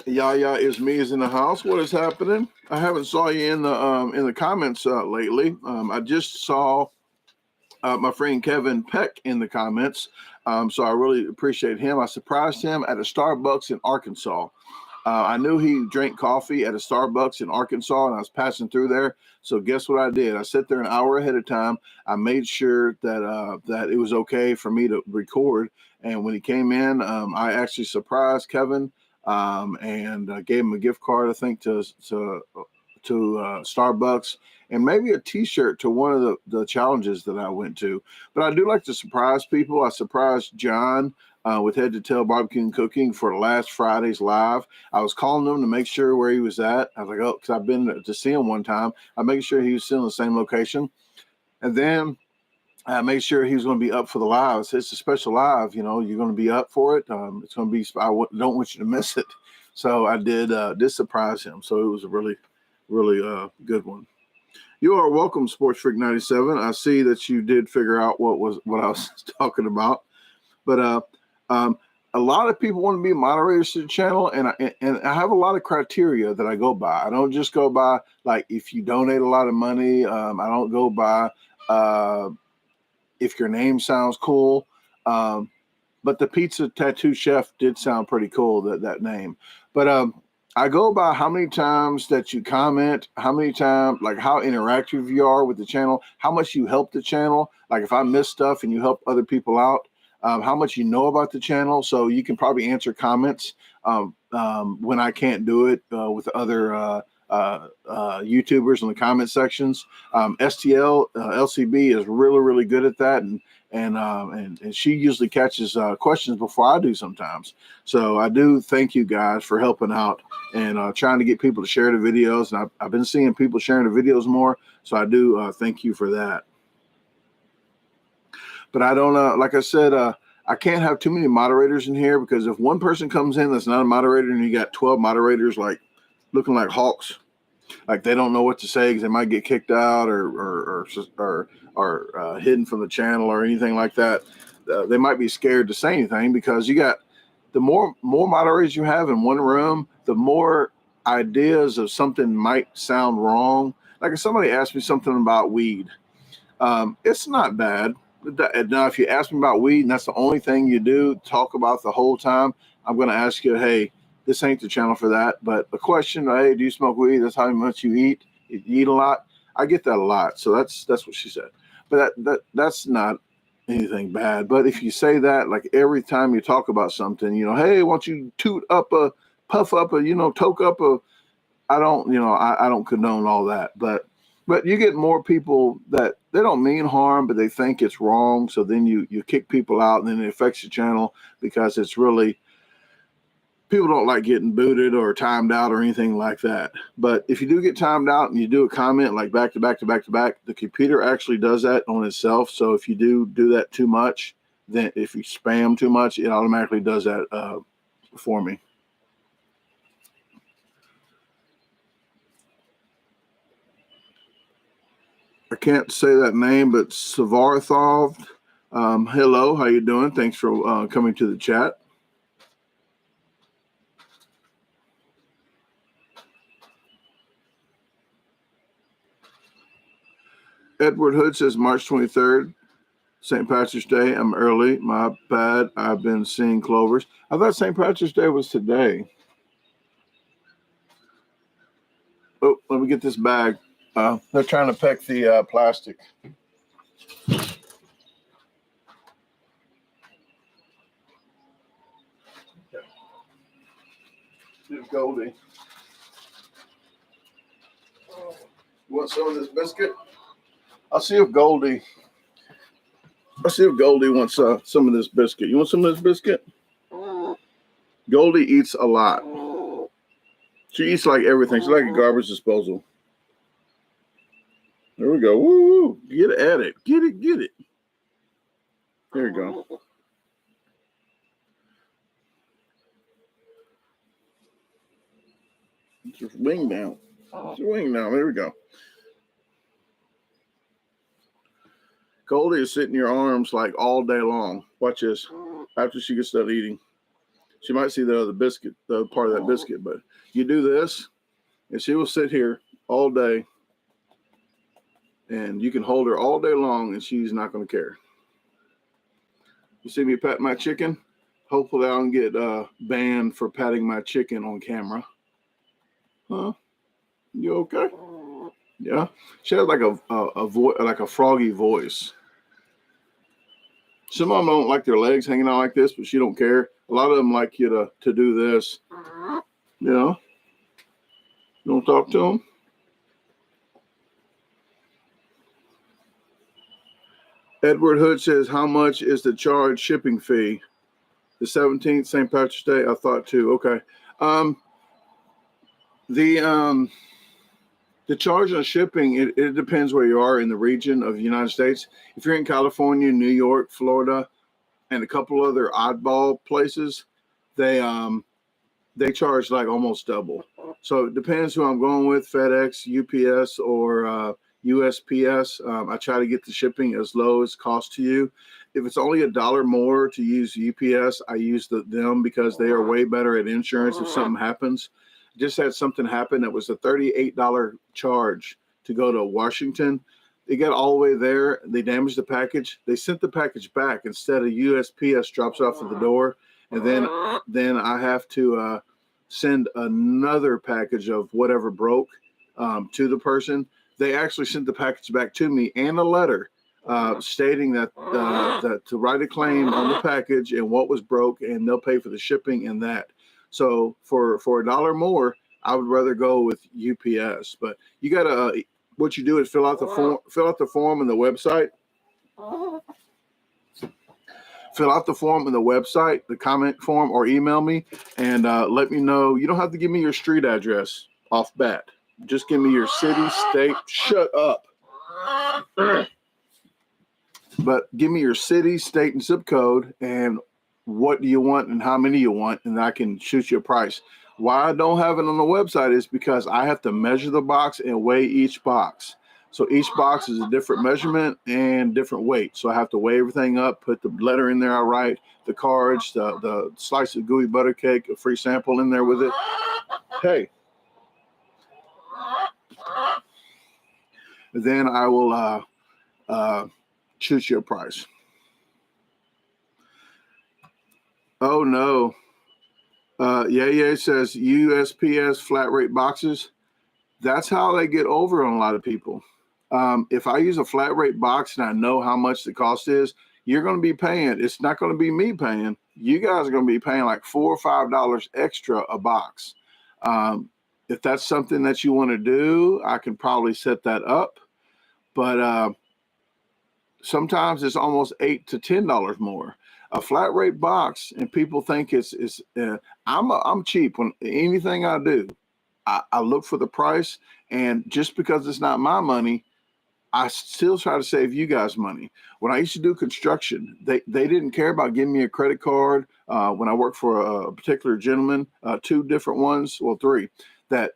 S1: Yaya is me is in the house. What is happening? I haven't saw you in the comments lately. I just saw my friend Kevin Peck in the comments. So I really appreciate him. I surprised him at a Starbucks in Arkansas. I knew he drank coffee at a Starbucks in Arkansas, and I was passing through there. So guess what I did? I sat there an hour ahead of time. I made sure that that it was okay for me to record. And when he came in, I actually surprised Kevin and gave him a gift card, I think, to Starbucks, and maybe a T-shirt to one of the challenges that I went to. But I do like to surprise people. I surprised John with Head to Tail Barbecue and Cooking for last Friday's live. I was calling him to make sure where he was at. I was like, oh, because I've been to see him one time. I made sure he was still in the same location. And then I made sure he was going to be up for the live. It's a special live, you know, you're going to be up for it. It's going to be, I don't want you to miss it. So I did surprise him. So it was a really, really good one. You are welcome, Sports Freak 97. I see that you did figure out what I was talking about. But a lot of people want to be moderators to the channel, and I have a lot of criteria that I go by. I don't just go by like if you donate a lot of money. I don't go by if your name sounds cool. But the pizza tattoo chef did sound pretty cool, that name. But I go by how many times that you comment, how many times, like how interactive you are with the channel, how much you help the channel. Like if I miss stuff and you help other people out, how much you know about the channel. So you can probably answer comments when I can't do it with other YouTubers in the comment sections. STL LCB is really good at that, and she usually catches questions before I do sometimes. So I do thank you guys for helping out and trying to get people to share the videos. And I've been seeing people sharing the videos more, so I do thank you for that. But I don't, like I said, I can't have too many moderators in here, because if one person comes in that's not a moderator and you got 12 moderators like looking like hawks, like they don't know what to say because they might get kicked out or hidden from the channel or anything like that. They might be scared to say anything, because you got the more moderators you have in one room, the more ideas of something might sound wrong. Like if somebody asked me something about weed, it's not bad. Now, if you ask me about weed and that's the only thing you do, talk about the whole time, I'm going to ask you, hey, this ain't the channel for that. But a question, hey, do you smoke weed? That's how much you eat. You eat a lot. I get that a lot. So that's what she said. But that's not anything bad. But if you say that, like every time you talk about something, hey, why don't you puff up a, toke up a, I don't condone all that. But you get more people that they don't mean harm, but they think it's wrong. So then you kick people out, and then it affects your channel, because it's really, people don't like getting booted or timed out or anything like that. But if you do get timed out and you do a comment like back to back to back to back, the computer actually does that on itself. So if you do that too much, then if you spam too much, it automatically does that for me. I can't say that name, but Savarthov, hello, how you doing? Thanks for coming to the chat. Edward Hood says March 23rd, St. Patrick's Day. I'm early. My bad. I've been seeing clovers. I thought St. Patrick's Day was today. Oh, let me get this bag. They're trying to peck the plastic. Here's Goldie. You want some of this biscuit? I'll see if Goldie wants some of this biscuit. You want some of this biscuit? Goldie eats a lot. She eats like everything. She's like a garbage disposal. There we go. Woo! Get at it. Get it. There you go. It's your wing down. It's your wing down. There we go. Goldie is sitting in your arms like all day long. Watch this. After she gets done eating, she might see the other biscuit, the other part of that biscuit. But you do this, and she will sit here all day, and you can hold her all day long, and she's not going to care. You see me pat my chicken? Hopefully, I don't get banned for patting my chicken on camera. Huh? You okay? Yeah. She has like a voice, like a froggy voice. Some of them don't like their legs hanging out like this, but she don't care. A lot of them like you to do this. You don't talk to them. Edward Hood says, how much is the charge shipping fee? The 17th, St. Patrick's Day, I thought too. Okay. The charge on shipping, it depends where you are in the region of the United States. If you're in California, New York, Florida, and a couple other oddball places, they charge like almost double. So it depends who I'm going with, FedEx, UPS, or USPS. I try to get the shipping as low as cost to you. if it's only $1 more to use UPS, I use them because they are way better at insurance if something happens. Just had something happen. It was a $38 charge to go to Washington. They got all the way there. They damaged the package. They sent the package back instead of USPS drops off at the door. And then I have to send another package of whatever broke to the person. They actually sent the package back to me and a letter stating that to write a claim on the package and what was broke, and they'll pay for the shipping and that. So for $1 more, I would rather go with UPS. But you gotta what you do is fill out the form on the website. Fill out the form on the website, the comment form, or email me and let me know. You don't have to give me your street address off bat. Just give me your city, state. Shut up. But give me your city, state, and zip code, and what do you want and how many you want, and I can shoot you a price. Why I don't have it on the website is because I have to measure the box and weigh each box. So each box is a different measurement and different weight. So I have to weigh everything up, put the letter in there I write, the cards, the slice of gooey butter cake, a free sample in there with it. Hey. Then I will shoot you a price. Oh no. Yeah, it says USPS flat rate boxes. That's how they get over on a lot of people. If I use a flat rate box and I know how much the cost is, you're going to be paying. It's not going to be me paying. You guys are going to be paying like $4 or $5 extra a box. If that's something that you want to do, I can probably set that up. But sometimes it's almost $8 to $10 more. A flat rate box, and people think I'm cheap when anything I do. I look for the price, and just because it's not my money, I still try to save you guys money. When I used to do construction, they didn't care about giving me a credit card. When I worked for a particular gentleman, 2 different ones, well, 3. That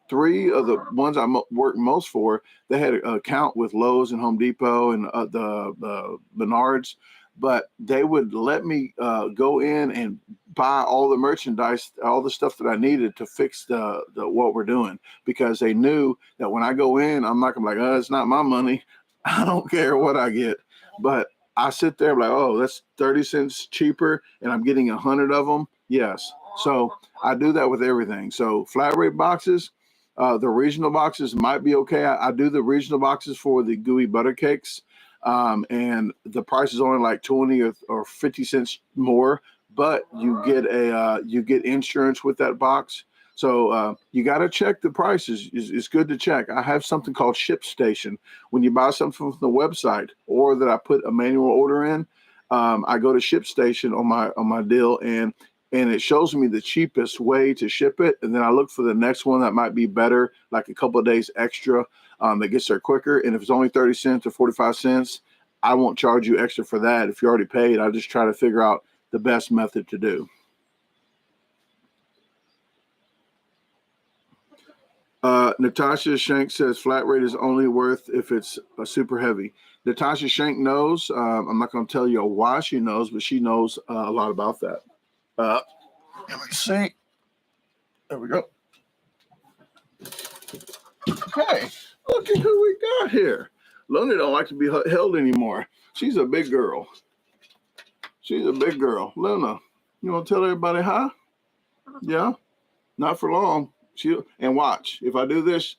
S1: 3 of the ones I worked most for, they had an account with Lowe's and Home Depot and the Menards, but they would let me go in and buy all the merchandise, all the stuff that I needed to fix the what we're doing, because they knew that when I go in, I'm not gonna be like, it's not my money. I don't care what I get. But I sit there like, oh, that's 30 cents cheaper and I'm getting 100 of them. Yes. So I do that with everything. So flat rate boxes, the regional boxes might be okay. I do the regional boxes for the gooey butter cakes. And the price is only like 20 or 50 cents more, but you get insurance with that box. So you got to check the prices. It's good to check. I have something called ShipStation. When you buy something from the website or that I put a manual order in, I go to ShipStation on my deal and it shows me the cheapest way to ship it. And then I look for the next one that might be better, like a couple of days extra, that gets there quicker. And if it's only 30 cents or 45 cents, I won't charge you extra for that. If you already paid, I just try to figure out the best method to do. Natasha Shank says flat rate is only worth if it's super heavy. Natasha Shank knows. I'm not going to tell you why she knows, but she knows a lot about that. Let's see. There we go. Okay, look at who we got here. Luna don't like to be held anymore. She's a big girl. She's a big girl. Luna, you want to tell everybody hi? Yeah? Not for long. And watch. If I do this,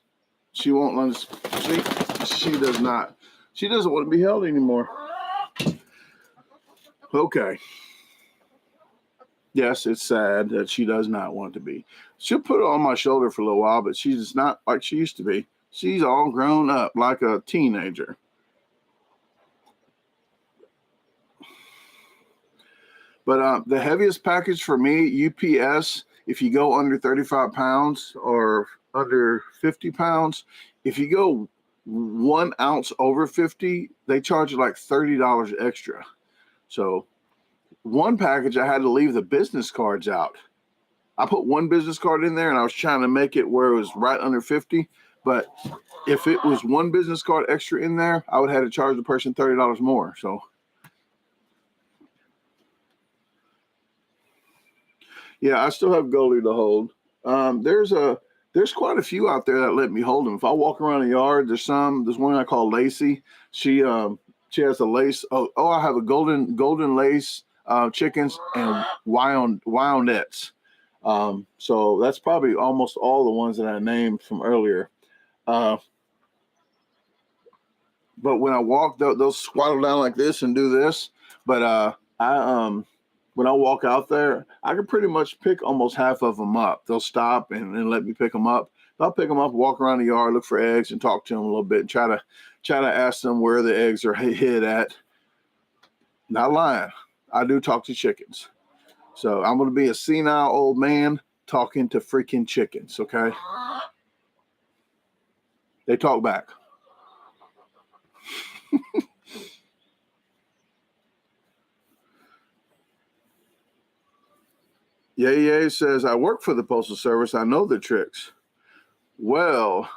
S1: she won't let us. See? She does not. She doesn't want to be held anymore. Okay. Yes, it's sad that she does not want to be. She'll put it on my shoulder for a little while, but she's not like she used to be. She's all grown up like a teenager. But the heaviest package for me, UPS, if you go under 35 pounds or under 50 pounds, if you go 1 ounce over 50, they charge you like $30 extra. So one package, I had to leave the business cards out. I put one business card in there and I was trying to make it where it was right under 50. But if it was one business card extra in there, I would have had to charge the person $30 more. So Yeah, I still have Goldie to hold. There's quite a few out there that let me hold them. If I walk around the yard, there's one I call Lacey. She has a lace. Oh, I have a golden lace chickens and Wyandettes. So that's probably almost all the ones that I named from earlier. But when I walk, they'll squattle down like this and do this. But when I walk out there, I can pretty much pick almost half of them up. They'll stop and let me pick them up. I'll pick them up, walk around the yard, look for eggs, and talk to them a little bit, and try to ask them where the eggs are hid at. Not lying, I do talk to chickens. So I'm going to be a senile old man talking to freaking chickens, okay? They talk back. Yay says, I work for the Postal Service. I know the tricks. Well,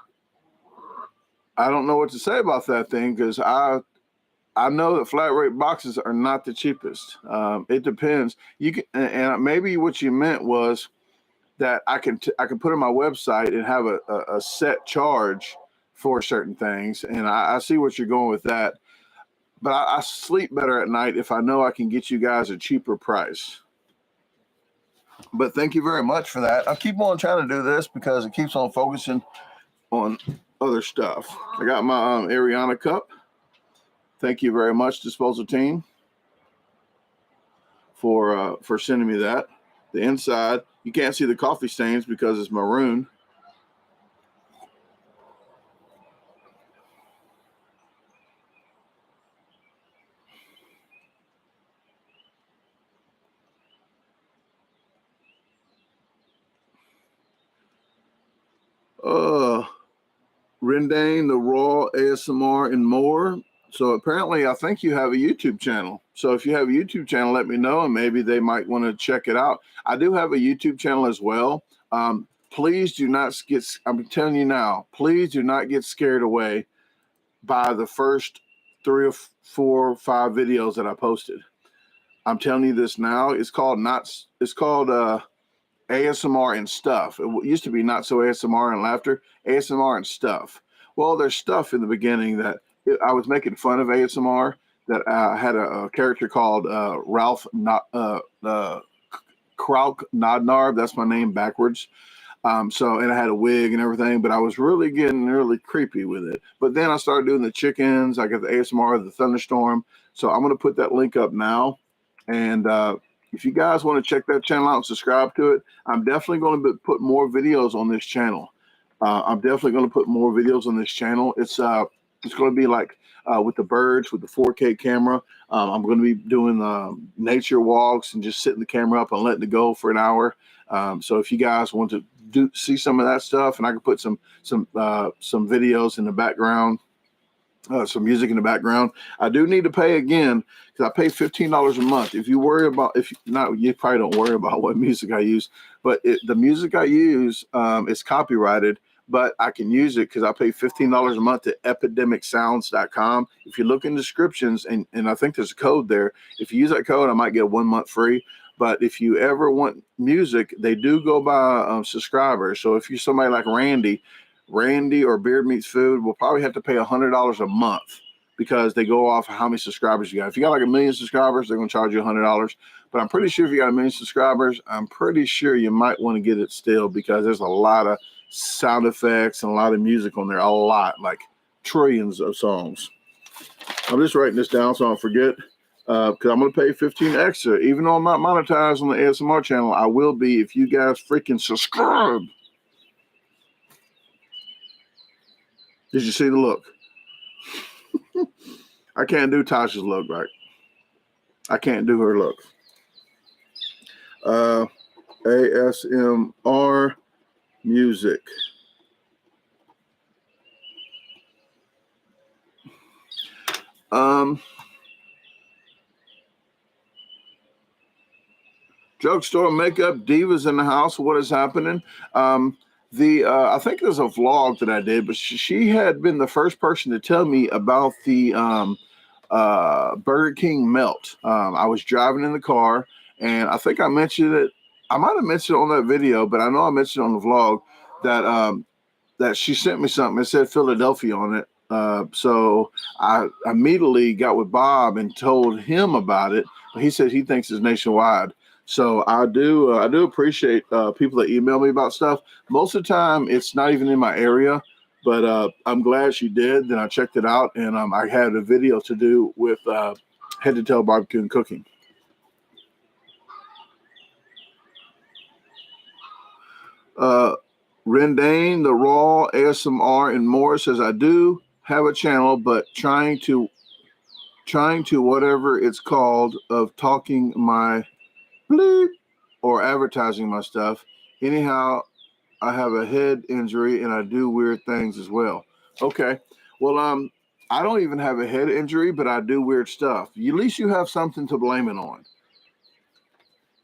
S1: I don't know what to say about that thing because I know that flat rate boxes are not the cheapest. It depends. You can, and maybe what you meant was that I can put on my website and have a set charge for certain things. And I see what you're going with that. But I sleep better at night if I know I can get you guys a cheaper price. But thank you very much for that. I keep on trying to do this because it keeps on focusing on other stuff. I got my Ariana cup. Thank you very much, disposal team, for sending me that. The inside, you can't see the coffee stains because it's maroon. Ranting, the raw ASMR, and more. So apparently, I think you have a YouTube channel. So if you have a YouTube channel, let me know, and maybe they might want to check it out. I do have a YouTube channel as well. Please do not get, I'm telling you now, please do not get scared away by the first 3 or 4 or 5 videos that I posted. I'm telling you this now. It's called ASMR and stuff. It used to be not so ASMR and laughter, ASMR and stuff. Well, there's stuff in the beginning that I was making fun of ASMR, that I had a character called Ralph Krauk Nodnarb. That's my name backwards. And I had a wig and everything, but I was really getting really creepy with it. But then I started doing the chickens. I got the ASMR, the thunderstorm. So I'm going to put that link up now. And if you guys want to check that channel out and subscribe to it, I'm definitely going to put more videos on this channel. It's going to be like with the birds, with the 4K camera. I'm going to be doing nature walks and just sitting the camera up and letting it go for an hour. So if you guys want to see some of that stuff, and I can put some videos in the background, some music in the background. I do need to pay again because I pay $15 a month. If you worry about, you probably don't worry about what music I use, but the music I use is copyrighted, but I can use it because I pay $15 a month at epidemicsounds.com. If you look in descriptions, and I think there's a code there. If you use that code, I might get 1 month free. But if you ever want music, they do go by subscribers. So if you're somebody like Randy or Beard Meets Food, will probably have to pay $100 a month because they go off of how many subscribers you got. If you got like 1 million subscribers, they're going to charge you $100. But I'm pretty sure if you got 1 million subscribers, I'm pretty sure you might want to get it still because there's a lot of sound effects and a lot of music on there. A lot, like trillions of songs. I'm just writing this down so I don't forget. Because I'm going to pay $15 extra. Even though I'm not monetized on the ASMR channel, I will be if you guys freaking subscribe. Did you see the look? I can't do Tasha's look right. I can't do her look. ASMR music. Drugstore makeup divas in the house. What is happening? I think there's a vlog that I did, but she had been the first person to tell me about the Burger King melt. I was driving in the car, and I think I mentioned it I might have mentioned on that video, but I know I mentioned on the vlog that that she sent me something. It said Philadelphia on it. So I immediately got with Bob and told him about it. He said he thinks it's nationwide. So I do appreciate people that email me about stuff. Most of the time, it's not even in my area, but I'm glad she did. Then I checked it out, and I had a video to do with head to tail barbecue and cooking. Ranting, the Raw, ASMR, and more says, I do have a channel, but trying to whatever it's called of talking my bleep or advertising my stuff. Anyhow, I have a head injury and I do weird things as well. Okay. Well, I don't even have a head injury, but I do weird stuff. At least you have something to blame it on.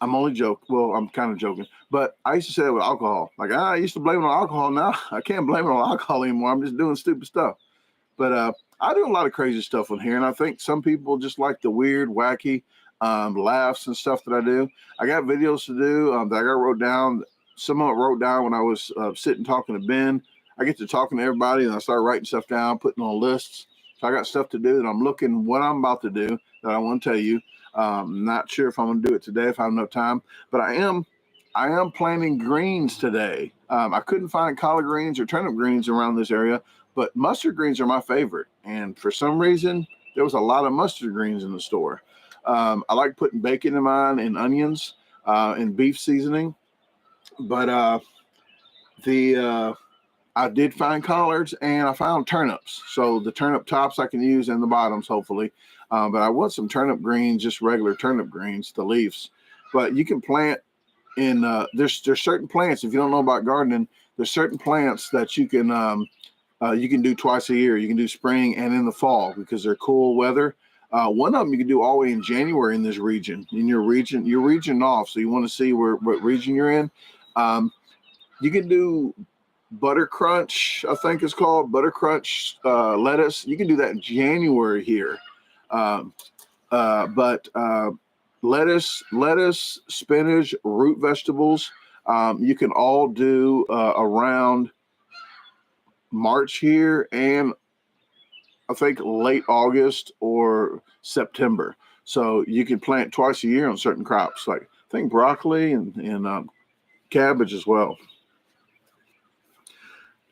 S1: I'm only joking. Well, I'm kind of joking, but I used to say that with alcohol. Like, I used to blame it on alcohol. Now I can't blame it on alcohol anymore. I'm just doing stupid stuff. But I do a lot of crazy stuff on here, and I think some people just like the weird, wacky laughs and stuff that I do. I got videos to do that I got wrote down. Some of it wrote down when I was sitting talking to Ben. I get to talking to everybody, and I start writing stuff down, putting on lists. So I got stuff to do, and I'm looking what I'm about to do that I want to tell you. Not sure if I'm going to do it today, if I have enough time, but I am planting greens today. I couldn't find collard greens or turnip greens around this area, but mustard greens are my favorite. And for some reason, there was a lot of mustard greens in the store. I like putting bacon in mine and onions and beef seasoning. But I did find collards and I found turnips. So the turnip tops I can use and the bottoms, hopefully. But I want some turnip greens, just regular turnip greens, the leaves. But you can plant in, there's certain plants, if you don't know about gardening, there's certain plants that you can do twice a year. You can do spring and in the fall because they're cool weather. One of them you can do all the way in January in this region, your region off. So you want to see what region you're in. You can do butter crunch, I think it's called butter crunch lettuce. You can do that in January here. But lettuce, spinach, root vegetables, you can all do around March here and I think late August or September. So you can plant twice a year on certain crops, like I think broccoli and cabbage as well.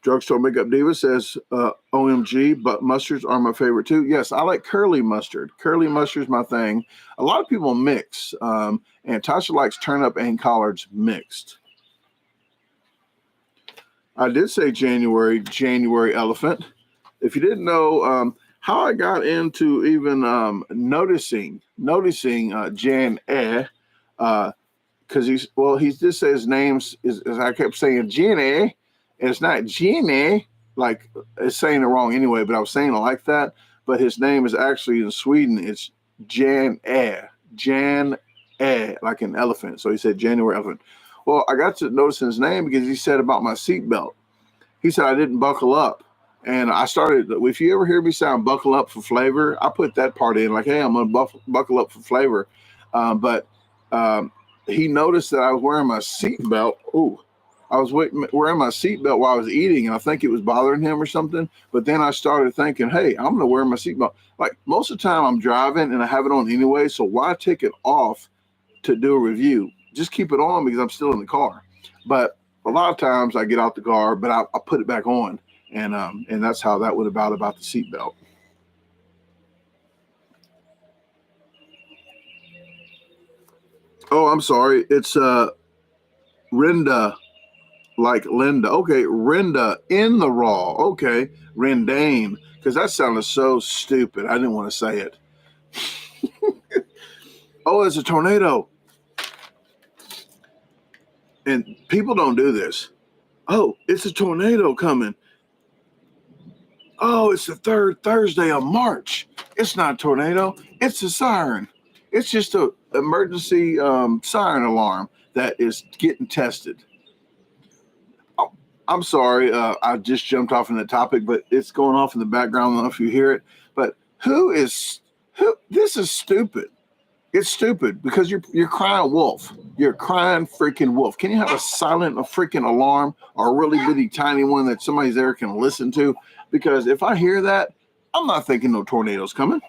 S1: Drugstore Makeup Diva says, OMG, but mustards are my favorite too. Yes, I like curly mustard. Curly mustard is my thing. A lot of people mix, and Tasha likes turnip and collards mixed. I did say January elephant. If you didn't know how I got into even noticing Jan because he just says his names is, as I kept saying, Jenny. And it's not Jenny, like it's saying it wrong anyway, but I was saying it like that. But his name is actually in Sweden, it's Jan, like an elephant. So he said January elephant. Well, I got to notice his name because he said about my seatbelt. He said I didn't buckle up. And I started, if you ever hear me sound buckle up for flavor, I put that part in like, hey, I'm going to buckle up for flavor. But he noticed that I was wearing my seatbelt. Ooh. I was wearing my seatbelt while I was eating, and I think it was bothering him or something. But then I started thinking, hey, I'm going to wear my seatbelt. Like most of the time I'm driving and I have it on anyway, so why take it off to do a review? Just keep it on because I'm still in the car. But a lot of times I get out the car, but I put it back on, and that's how that would about the seatbelt. Oh, I'm sorry. It's Rinda. Like Linda. Okay, Rinda in the raw. Okay, Rendane. Because that sounded so stupid. I didn't want to say it. Oh, it's a tornado. And people don't do this. Oh, it's a tornado coming. Oh, it's the third Thursday of March. It's not a tornado. It's a siren. It's just an emergency siren alarm that is getting tested. I'm sorry, I just jumped off in the topic, but it's going off in the background. I don't know if you hear it, but who? This is stupid. It's stupid because you're crying wolf. You're crying freaking wolf. Can you have a silent, a freaking alarm, or a really bitty tiny one that somebody's there can listen to? Because if I hear that, I'm not thinking no tornado's coming.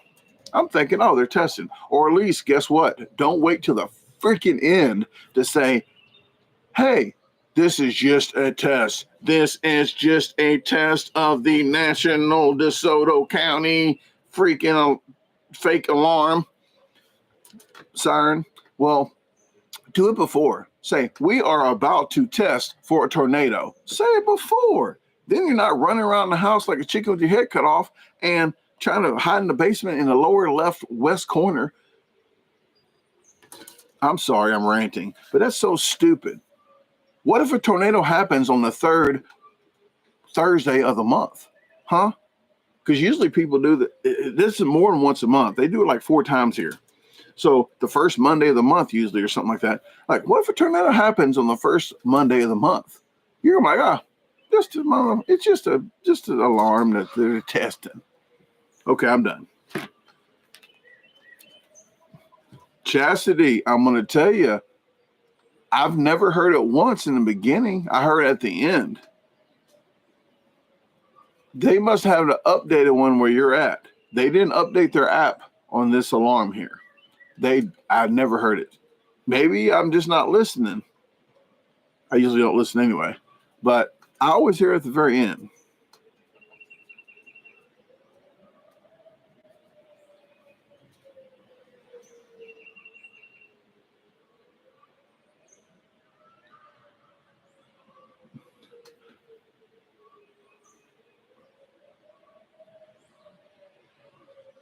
S1: I'm thinking, oh, they're testing. Or at least, guess what? Don't wait till the freaking end to say, hey, this is just a test. This is just a test of the National DeSoto County freaking fake alarm siren. Well, do it before. Say, we are about to test for a tornado. Say it before. Then you're not running around the house like a chicken with your head cut off and trying to hide in the basement in the lower left west corner. I'm sorry, I'm ranting, but that's so stupid. What if a tornado happens on the third Thursday of the month? Huh? Because usually people do that. This is more than once a month. They do it like 4 times here. So the first Monday of the month usually, or something like that. Like, what if a tornado happens on the first Monday of the month? You're like, it's just an alarm that they're testing. Okay, I'm done. Chastity, I'm going to tell you, I've never heard it once in the beginning. I heard it at the end. They must have the updated one where you're at. They didn't update their app on this alarm here. I've never heard it. Maybe I'm just not listening. I usually don't listen anyway, but I always hear it at the very end.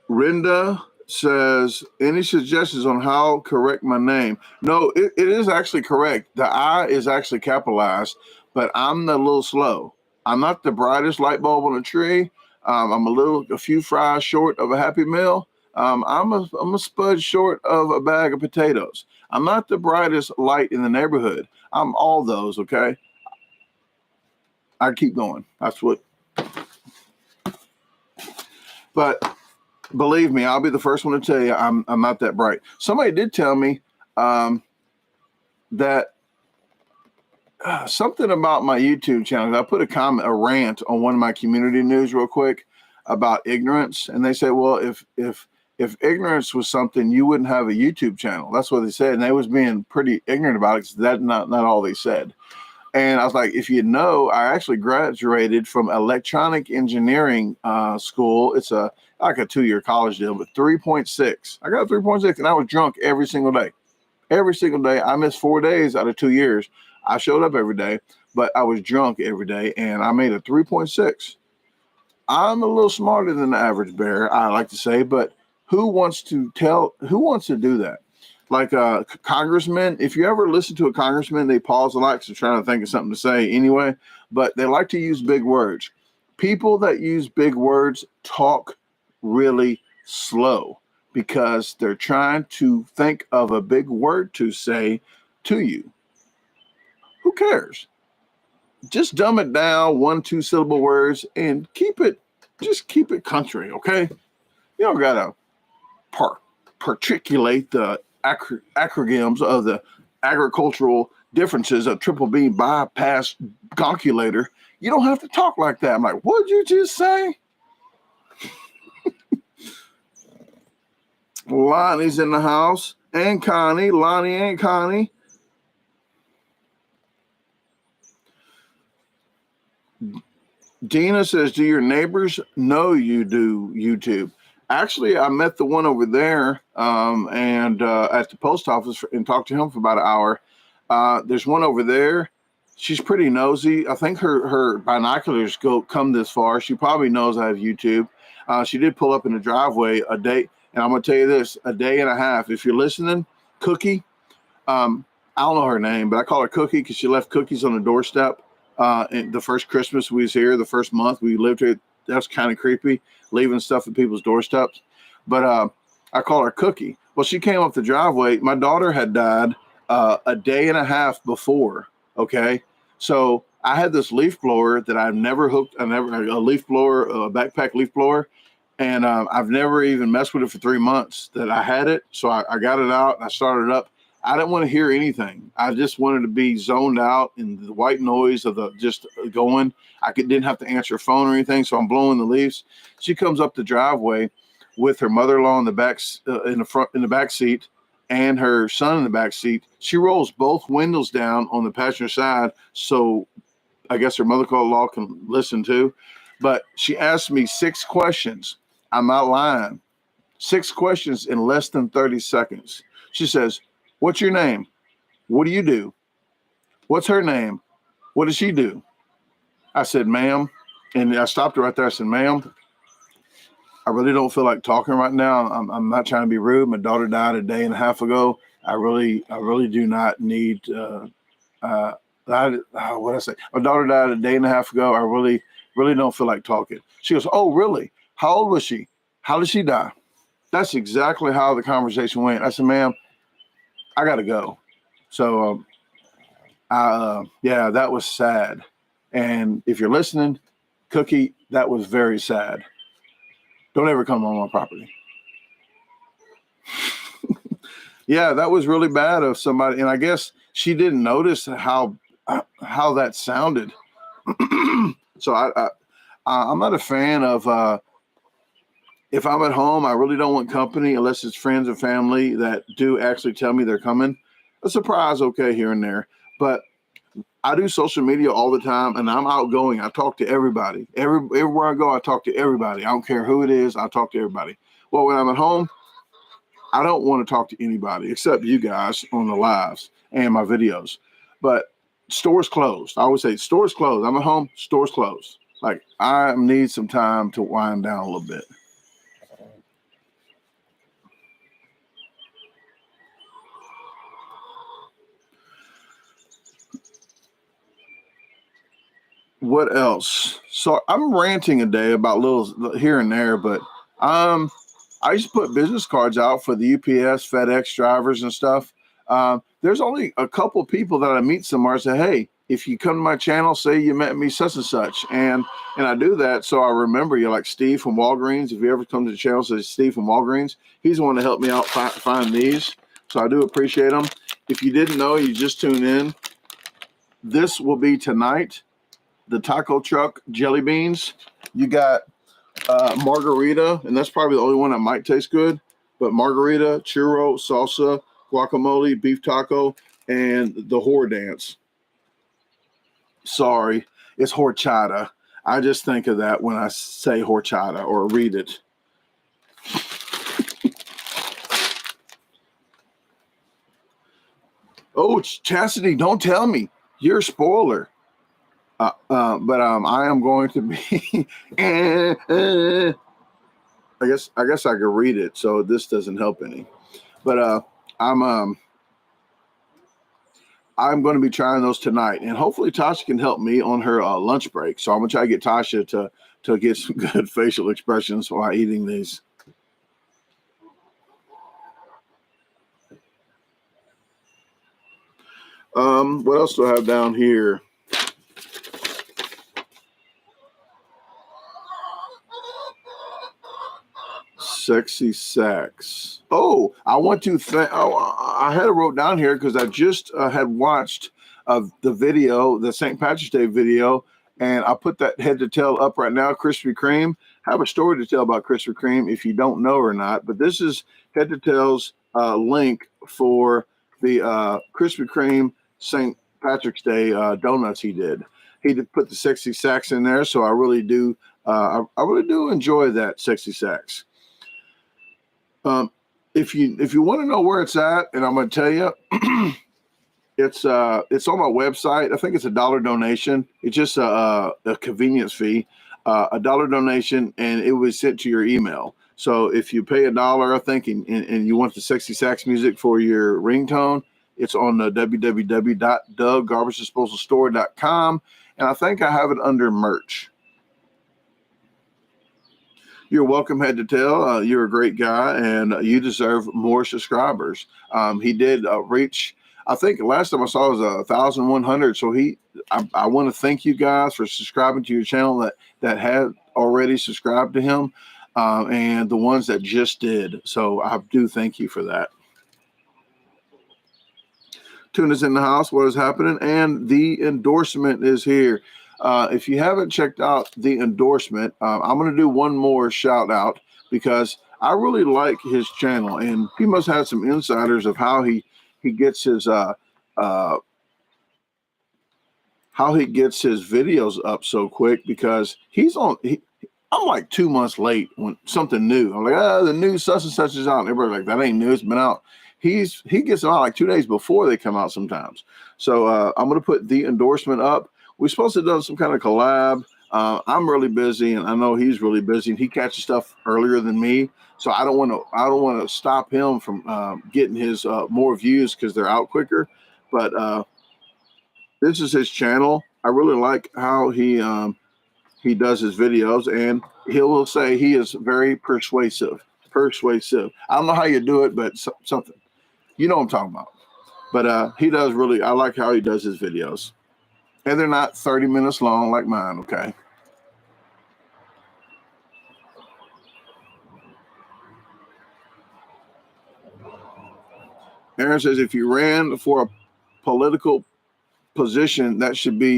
S1: Rinda says, any suggestions on how correct my name? No, it is actually correct. The I is actually capitalized, but I'm a little slow. I'm not the brightest light bulb on the tree. I'm a few fries short of a Happy Meal. I'm a spud short of a bag of potatoes. I'm not the brightest light in the neighborhood. I'm all those, okay? I keep going. But believe me, I'll be the first one to tell you I'm not that bright. Somebody did tell me that something about my YouTube channel. I put a rant on one of my community news real quick about ignorance, and they said, well, if ignorance was something, you wouldn't have a YouTube channel. That's what they said, and they was being pretty ignorant about it because that's not all they said. And I was like, if you know, I actually graduated from electronic engineering school. It's like a 2-year college deal, but 3.6. I got a 3.6, and I was drunk every single day. Every single day. I missed 4 days out of 2 years. I showed up every day, but I was drunk every day, and I made a 3.6. I'm a little smarter than the average bear, I like to say, but who wants to do that? Like congressmen, if you ever listen to a congressman, they pause a lot because they're trying to think of something to say anyway, but they like to use big words. People that use big words talk really slow because they're trying to think of a big word to say to you. Who cares? Just dumb it down, 1-2 syllable words, and keep it country, okay? You don't gotta particulate the acronyms of the agricultural differences of triple B bypass calculator. You don't have to talk like that. I'm like, what'd you just say? Lonnie's in the house, and Connie. Lonnie and Connie. Dina says, do your neighbors know you do YouTube? Actually, I met the one over there and at the post office and talked to him for about an hour. There's one over there. She's pretty nosy. I think her binoculars come this far. She probably knows I have YouTube. She did pull up in the driveway a day. And I'm going to tell you this, a day and a half. If you're listening, Cookie, I don't know her name, but I call her Cookie because she left cookies on the doorstep. And the first Christmas we was here, the first month we lived here, that's kind of creepy, leaving stuff at people's doorsteps. But I call her Cookie. Well, she came up the driveway. My daughter had died a day and a half before. Okay, so I had this leaf blower that I've never hooked. A leaf blower, a backpack leaf blower, And I've never even messed with it for 3 months that I had it. So I got it out and I started it up. I didn't want to hear anything. I just wanted to be zoned out in the white noise of the just going. Didn't have to answer a phone or anything. So I'm blowing the leaves. She comes up the driveway with her mother-in-law in the back seat, and her son in the back seat. She rolls both windows down on the passenger side, so I guess her mother-in-law can listen too. But she asked me 6 questions. I'm not lying. 6 questions in less than 30 seconds. She says, "What's your name? What do you do? What's her name? What does she do?" I said, "Ma'am," and I stopped her right there. I said, "Ma'am, I really don't feel like talking right now. I'm not trying to be rude. My daughter died a day and a half ago. I really do not need. What did I say? My daughter died a day and a half ago. I really don't feel like talking." She goes, "Oh, really? How old was she? How did she die?" That's exactly how the conversation went. I said, "Ma'am, I got to go." So, yeah, that was sad. And if you're listening, Cookie, that was very sad. Don't ever come on my property. Yeah, that was really bad of somebody. And I guess she didn't notice how that sounded. So I'm not a fan of, if I'm at home, I really don't want company unless it's friends and family that do actually tell me they're coming. A surprise, okay, here and there. But I do social media all the time, and I'm outgoing. I talk to everybody. Everywhere I go, I talk to everybody. I don't care who it is. I talk to everybody. Well, when I'm at home, I don't want to talk to anybody except you guys on the lives and my videos. But stores closed. I always say stores closed. I'm at home, stores closed. Like, I need some time to wind down a little bit. What else? So I'm ranting a day about little here and there, but I used to put business cards out for the UPS, FedEx drivers and stuff. There's only a couple people that I meet somewhere say, "Hey, if you come to my channel, say you met me such and such," and I do that so I remember you. Like Steve from Walgreens. If you ever come to the channel, say Steve from Walgreens. He's the one to help me out find these. So I do appreciate them. If you didn't know, you just tuned in. This will be tonight. The taco truck jelly beans. You got margarita, and that's probably the only one that might taste good. But margarita, churro, salsa, guacamole, beef taco, and the whore dance. Sorry, it's horchata. I just think of that when I say horchata or read it. Oh, Chastity, don't tell me. You're a spoiler. But I am going to be. I guess I could read it, so this doesn't help any. But I'm going to be trying those tonight, and hopefully Tasha can help me on her lunch break. So I'm gonna try to get Tasha to get some good facial expressions while eating these. What else do I have down here? Sexy sex. Oh, I want to thank. Oh, I had it wrote down here because I just had watched the video, the St. Patrick's Day video, and I put that head to tail up right now. Krispy Kreme. I have a story to tell about Krispy Kreme if you don't know or not. But this is head to tail's link for the Krispy Kreme St. Patrick's Day donuts he did. He did put the sexy sax in there, so I really do. I really do enjoy that sexy sax. If you want to know where it's at, and I'm going to tell you, it's on my website. I think it's $1 donation. It's just a convenience fee, $1 donation, and it was sent to your email. So if you pay $1, I think, and you want the sexy sax music for your ringtone, it's on the www.DaGarbageDisposalstore.com, and I think I have it under merch. You're welcome, Head to Tail. You're a great guy, and you deserve more subscribers. He did reach, I think last time I saw it was 1,100. So I want to thank you guys for subscribing to your channel that had already subscribed to him. and the ones that just did. So I do thank you for that. Tuna's in the house. What is happening? And the endorsement is here. If you haven't checked out the endorsement, I'm going to do one more shout out because I really like his channel, and he must have some insiders of how he gets his how he gets his videos up so quick, because I'm like 2 months late when something new. I'm like, the new such and such is out. And everybody's like, that ain't new. It's been out. He gets them out like 2 days before they come out sometimes. So I'm going to put the endorsement up. We're supposed to have done some kind of collab. I'm really busy, and I know he's really busy, and he catches stuff earlier than me. So I don't want to stop him from getting his more views because they're out quicker. But this is his channel. I really like how he does his videos, and he will say he is very persuasive. I don't know how you do it, but something. You know what I'm talking about. But he does really, I like how he does his videos. And they're not 30 minutes long like mine, okay? Aaron says, if you ran for a political position, that should be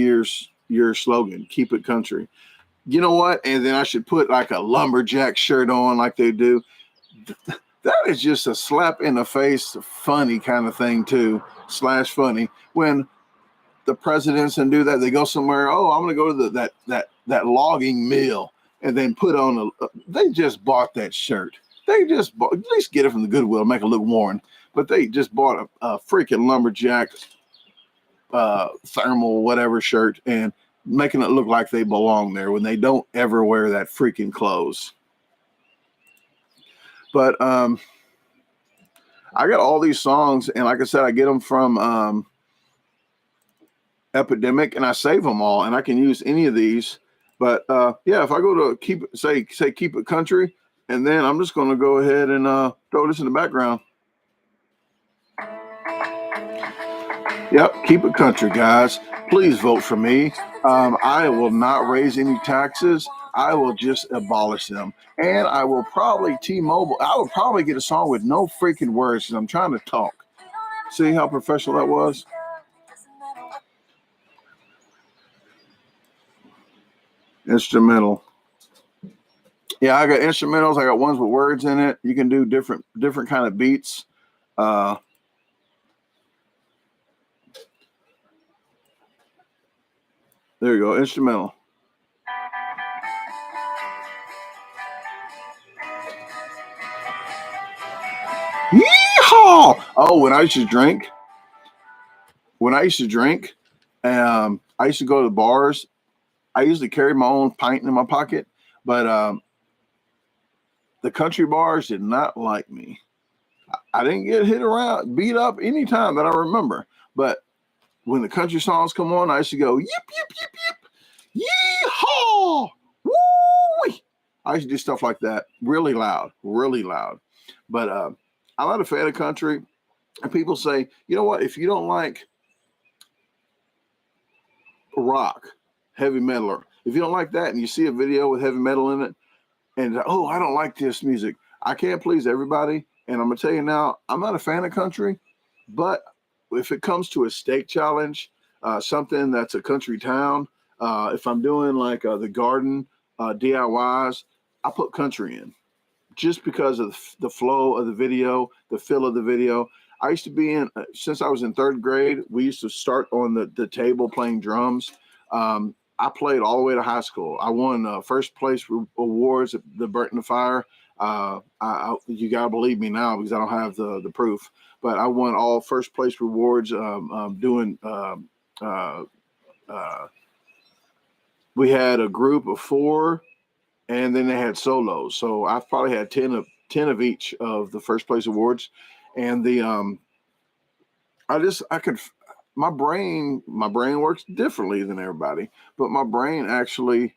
S1: your slogan. Keep it country. You know what? And then I should put like a lumberjack shirt on like they do. That is just a slap in the face, funny kind of thing too, / funny. When the presidents and do that, they go somewhere, oh, I'm going to go to that logging mill, and then put on they just bought that shirt. They just bought, at least get it from the Goodwill, make it look worn. But they just bought a freaking lumberjack thermal whatever shirt and making it look like they belong there when they don't ever wear that freaking clothes. But I got all these songs, and like I said, I get them from Epidemic, and I save them all, and I can use any of these. But yeah, if I go to keep it country, and then I'm just going to go ahead and throw this in the background. Yep, keep it country, guys. Please vote for me. I will not raise any taxes. I will just abolish them. And I will probably T-Mobile. I would probably get a song with no freaking words because I'm trying to talk. See how professional that was? Instrumental. Yeah, I got instrumentals. I got ones with words in it. You can do different kind of beats. There you go, instrumental. Yeehaw! Oh, when I used to drink, I used to go to the bars. I usually carry my own pint in my pocket, but the country bars did not like me. I didn't get beat up any time that I remember. But when the country songs come on, I used to go, yip, yip, yip, yip, yeehaw, woo. I used to do stuff like that, really loud. But I'm not a fan of country. And people say, you know what, if you don't like rock, heavy metal, or if you don't like that and you see a video with heavy metal in it, and oh, I don't like this music, I can't please everybody. And I'm going to tell you now, I'm not a fan of country, but if it comes to a state challenge, something that's a country town, if I'm doing like the garden DIYs, I put country in just because of the flow of the video, the feel of the video. I used to be in, since I was in 3rd grade, we used to start on the table playing drums. I played all the way to high school. I won first place awards at the Burnt in the Fire. You gotta believe me now because I don't have the proof, but I won all first place rewards doing. We had a group of 4, and then they had solos. So I've probably had 10 of each of the first place awards, and my brain works differently than everybody, but my brain actually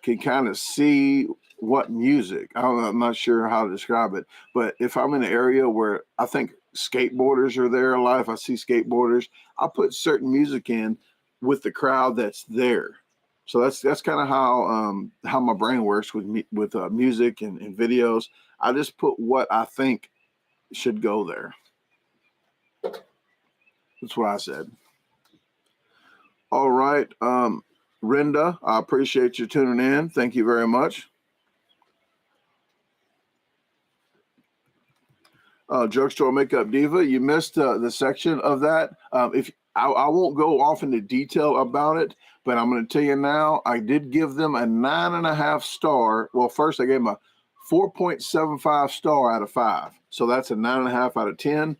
S1: can kind of see what music. I'm not sure how to describe it, but if I'm in an area where I think skateboarders are there a lot, if I see skateboarders, I'll put certain music in with the crowd that's there. So that's kind of how my brain works with music and videos. I just put what I think should go there. That's what I said. All right, Renda, I appreciate you tuning in. Thank you very much. Drugstore Makeup Diva, you missed the section of that. If I won't go off into detail about it, but I'm going to tell you now, I did give them a 9.5 star. Well, first I gave them a 4.75 star out of 5. So that's a 9.5 out of 10.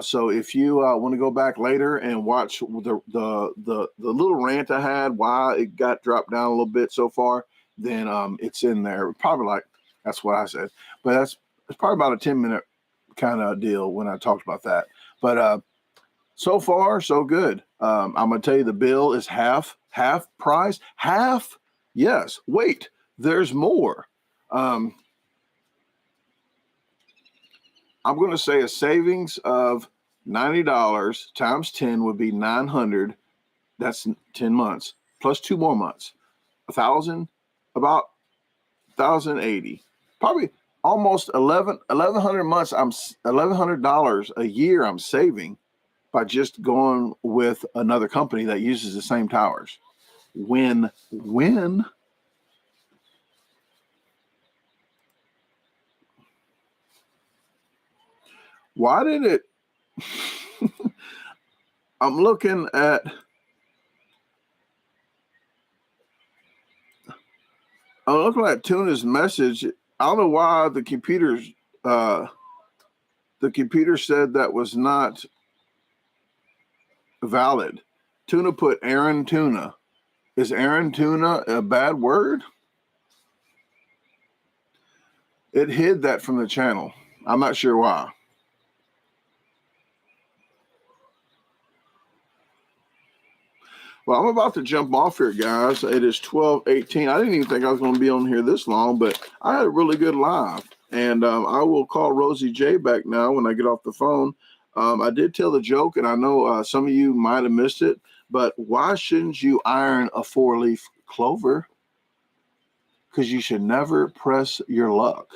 S1: So if you want to go back later and watch the little rant I had, why it got dropped down a little bit so far, then it's in there. Probably like, that's what I said. But it's probably about a 10-minute kind of deal when I talked about that. But so far, so good. I'm going to tell you the bill is half price. Half? Yes. Wait, there's more. I'm going to say a savings of $90 times 10 would be $900. That's 10 months plus 2 more months. About 1,080. Probably almost 1,100 months. I'm $1,100 a year I'm saving by just going with another company that uses the same towers. Win. Why did it? I'm looking at Tuna's message. I don't know why the computer said that was not valid. Tuna put Aaron Tuna. Is Aaron Tuna a bad word? It hid that from the channel. I'm not sure why. Well, I'm about to jump off here, guys. It is 12:18. I didn't even think I was going to be on here this long, but I had a really good live. And I will call Rosie J back now when I get off the phone. I did tell the joke, and I know some of you might have missed it, but why shouldn't you iron a 4-leaf clover? Because you should never press your luck.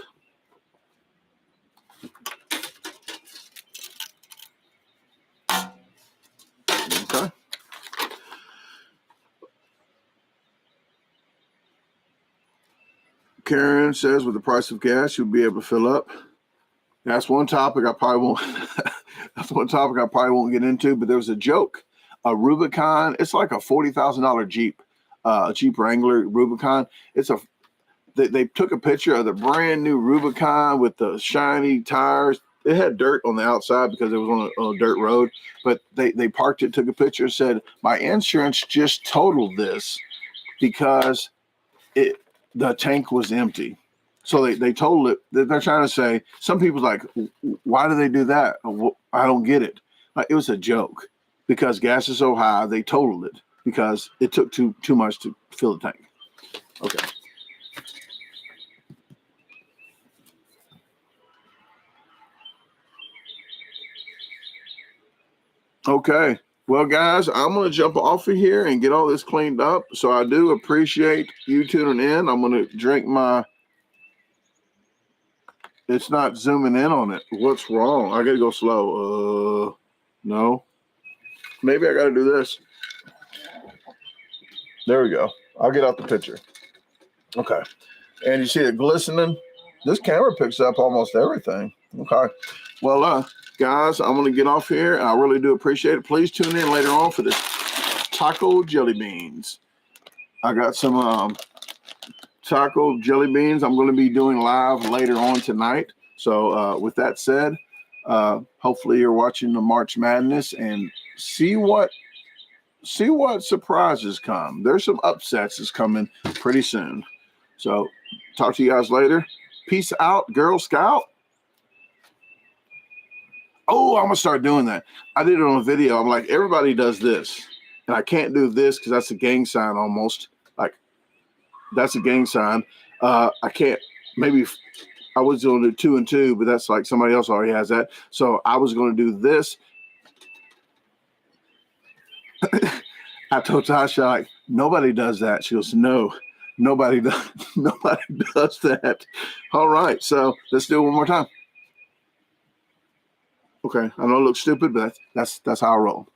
S1: Okay. Karen says with the price of gas, you'll be able to fill up. That's one topic I probably won't. That's one topic I probably won't get into. But there was a joke, a Rubicon. It's like a $40,000 Jeep, a Jeep Wrangler Rubicon. They took a picture of the brand new Rubicon with the shiny tires. It had dirt on the outside because it was on a dirt road. But they parked it, took a picture, said, "My insurance just totaled this because the tank was empty." So they told it. They're trying to say, some people's like, why do they do that? I don't get it. It was a joke because gas is so high. They totaled it because it took too much to fill the tank. Okay. Okay. Well, guys, I'm going to jump off of here and get all this cleaned up. So I do appreciate you tuning in. I'm going to drink my... It's not zooming in on it. What's wrong? I got to go slow. No. Maybe I got to do this. There we go. I'll get out the picture. Okay. And you see it glistening? This camera picks up almost everything. Okay. Well, guys, I'm going to get off here. I really do appreciate it. Please tune in later on for this taco jelly beans. I got some... taco jelly beans I'm going to be doing live later on tonight. So with that said, hopefully you're watching the March Madness and see what surprises come. There's some upsets that's coming pretty soon. So talk to you guys later. Peace out, Girl Scout. Oh, I'm going to start doing that. I did it on a video. I'm like, everybody does this. And I can't do this because that's a gang sign almost. That's a gang sign. I can't, maybe I was going to do 2 and 2, but that's like somebody else already has that. So I was going to do this. I told Tasha, like, Nobody does that. She goes, no, nobody does. Nobody does that. All right. So let's do it one more time. Okay. I know it looks stupid, but that's how I roll.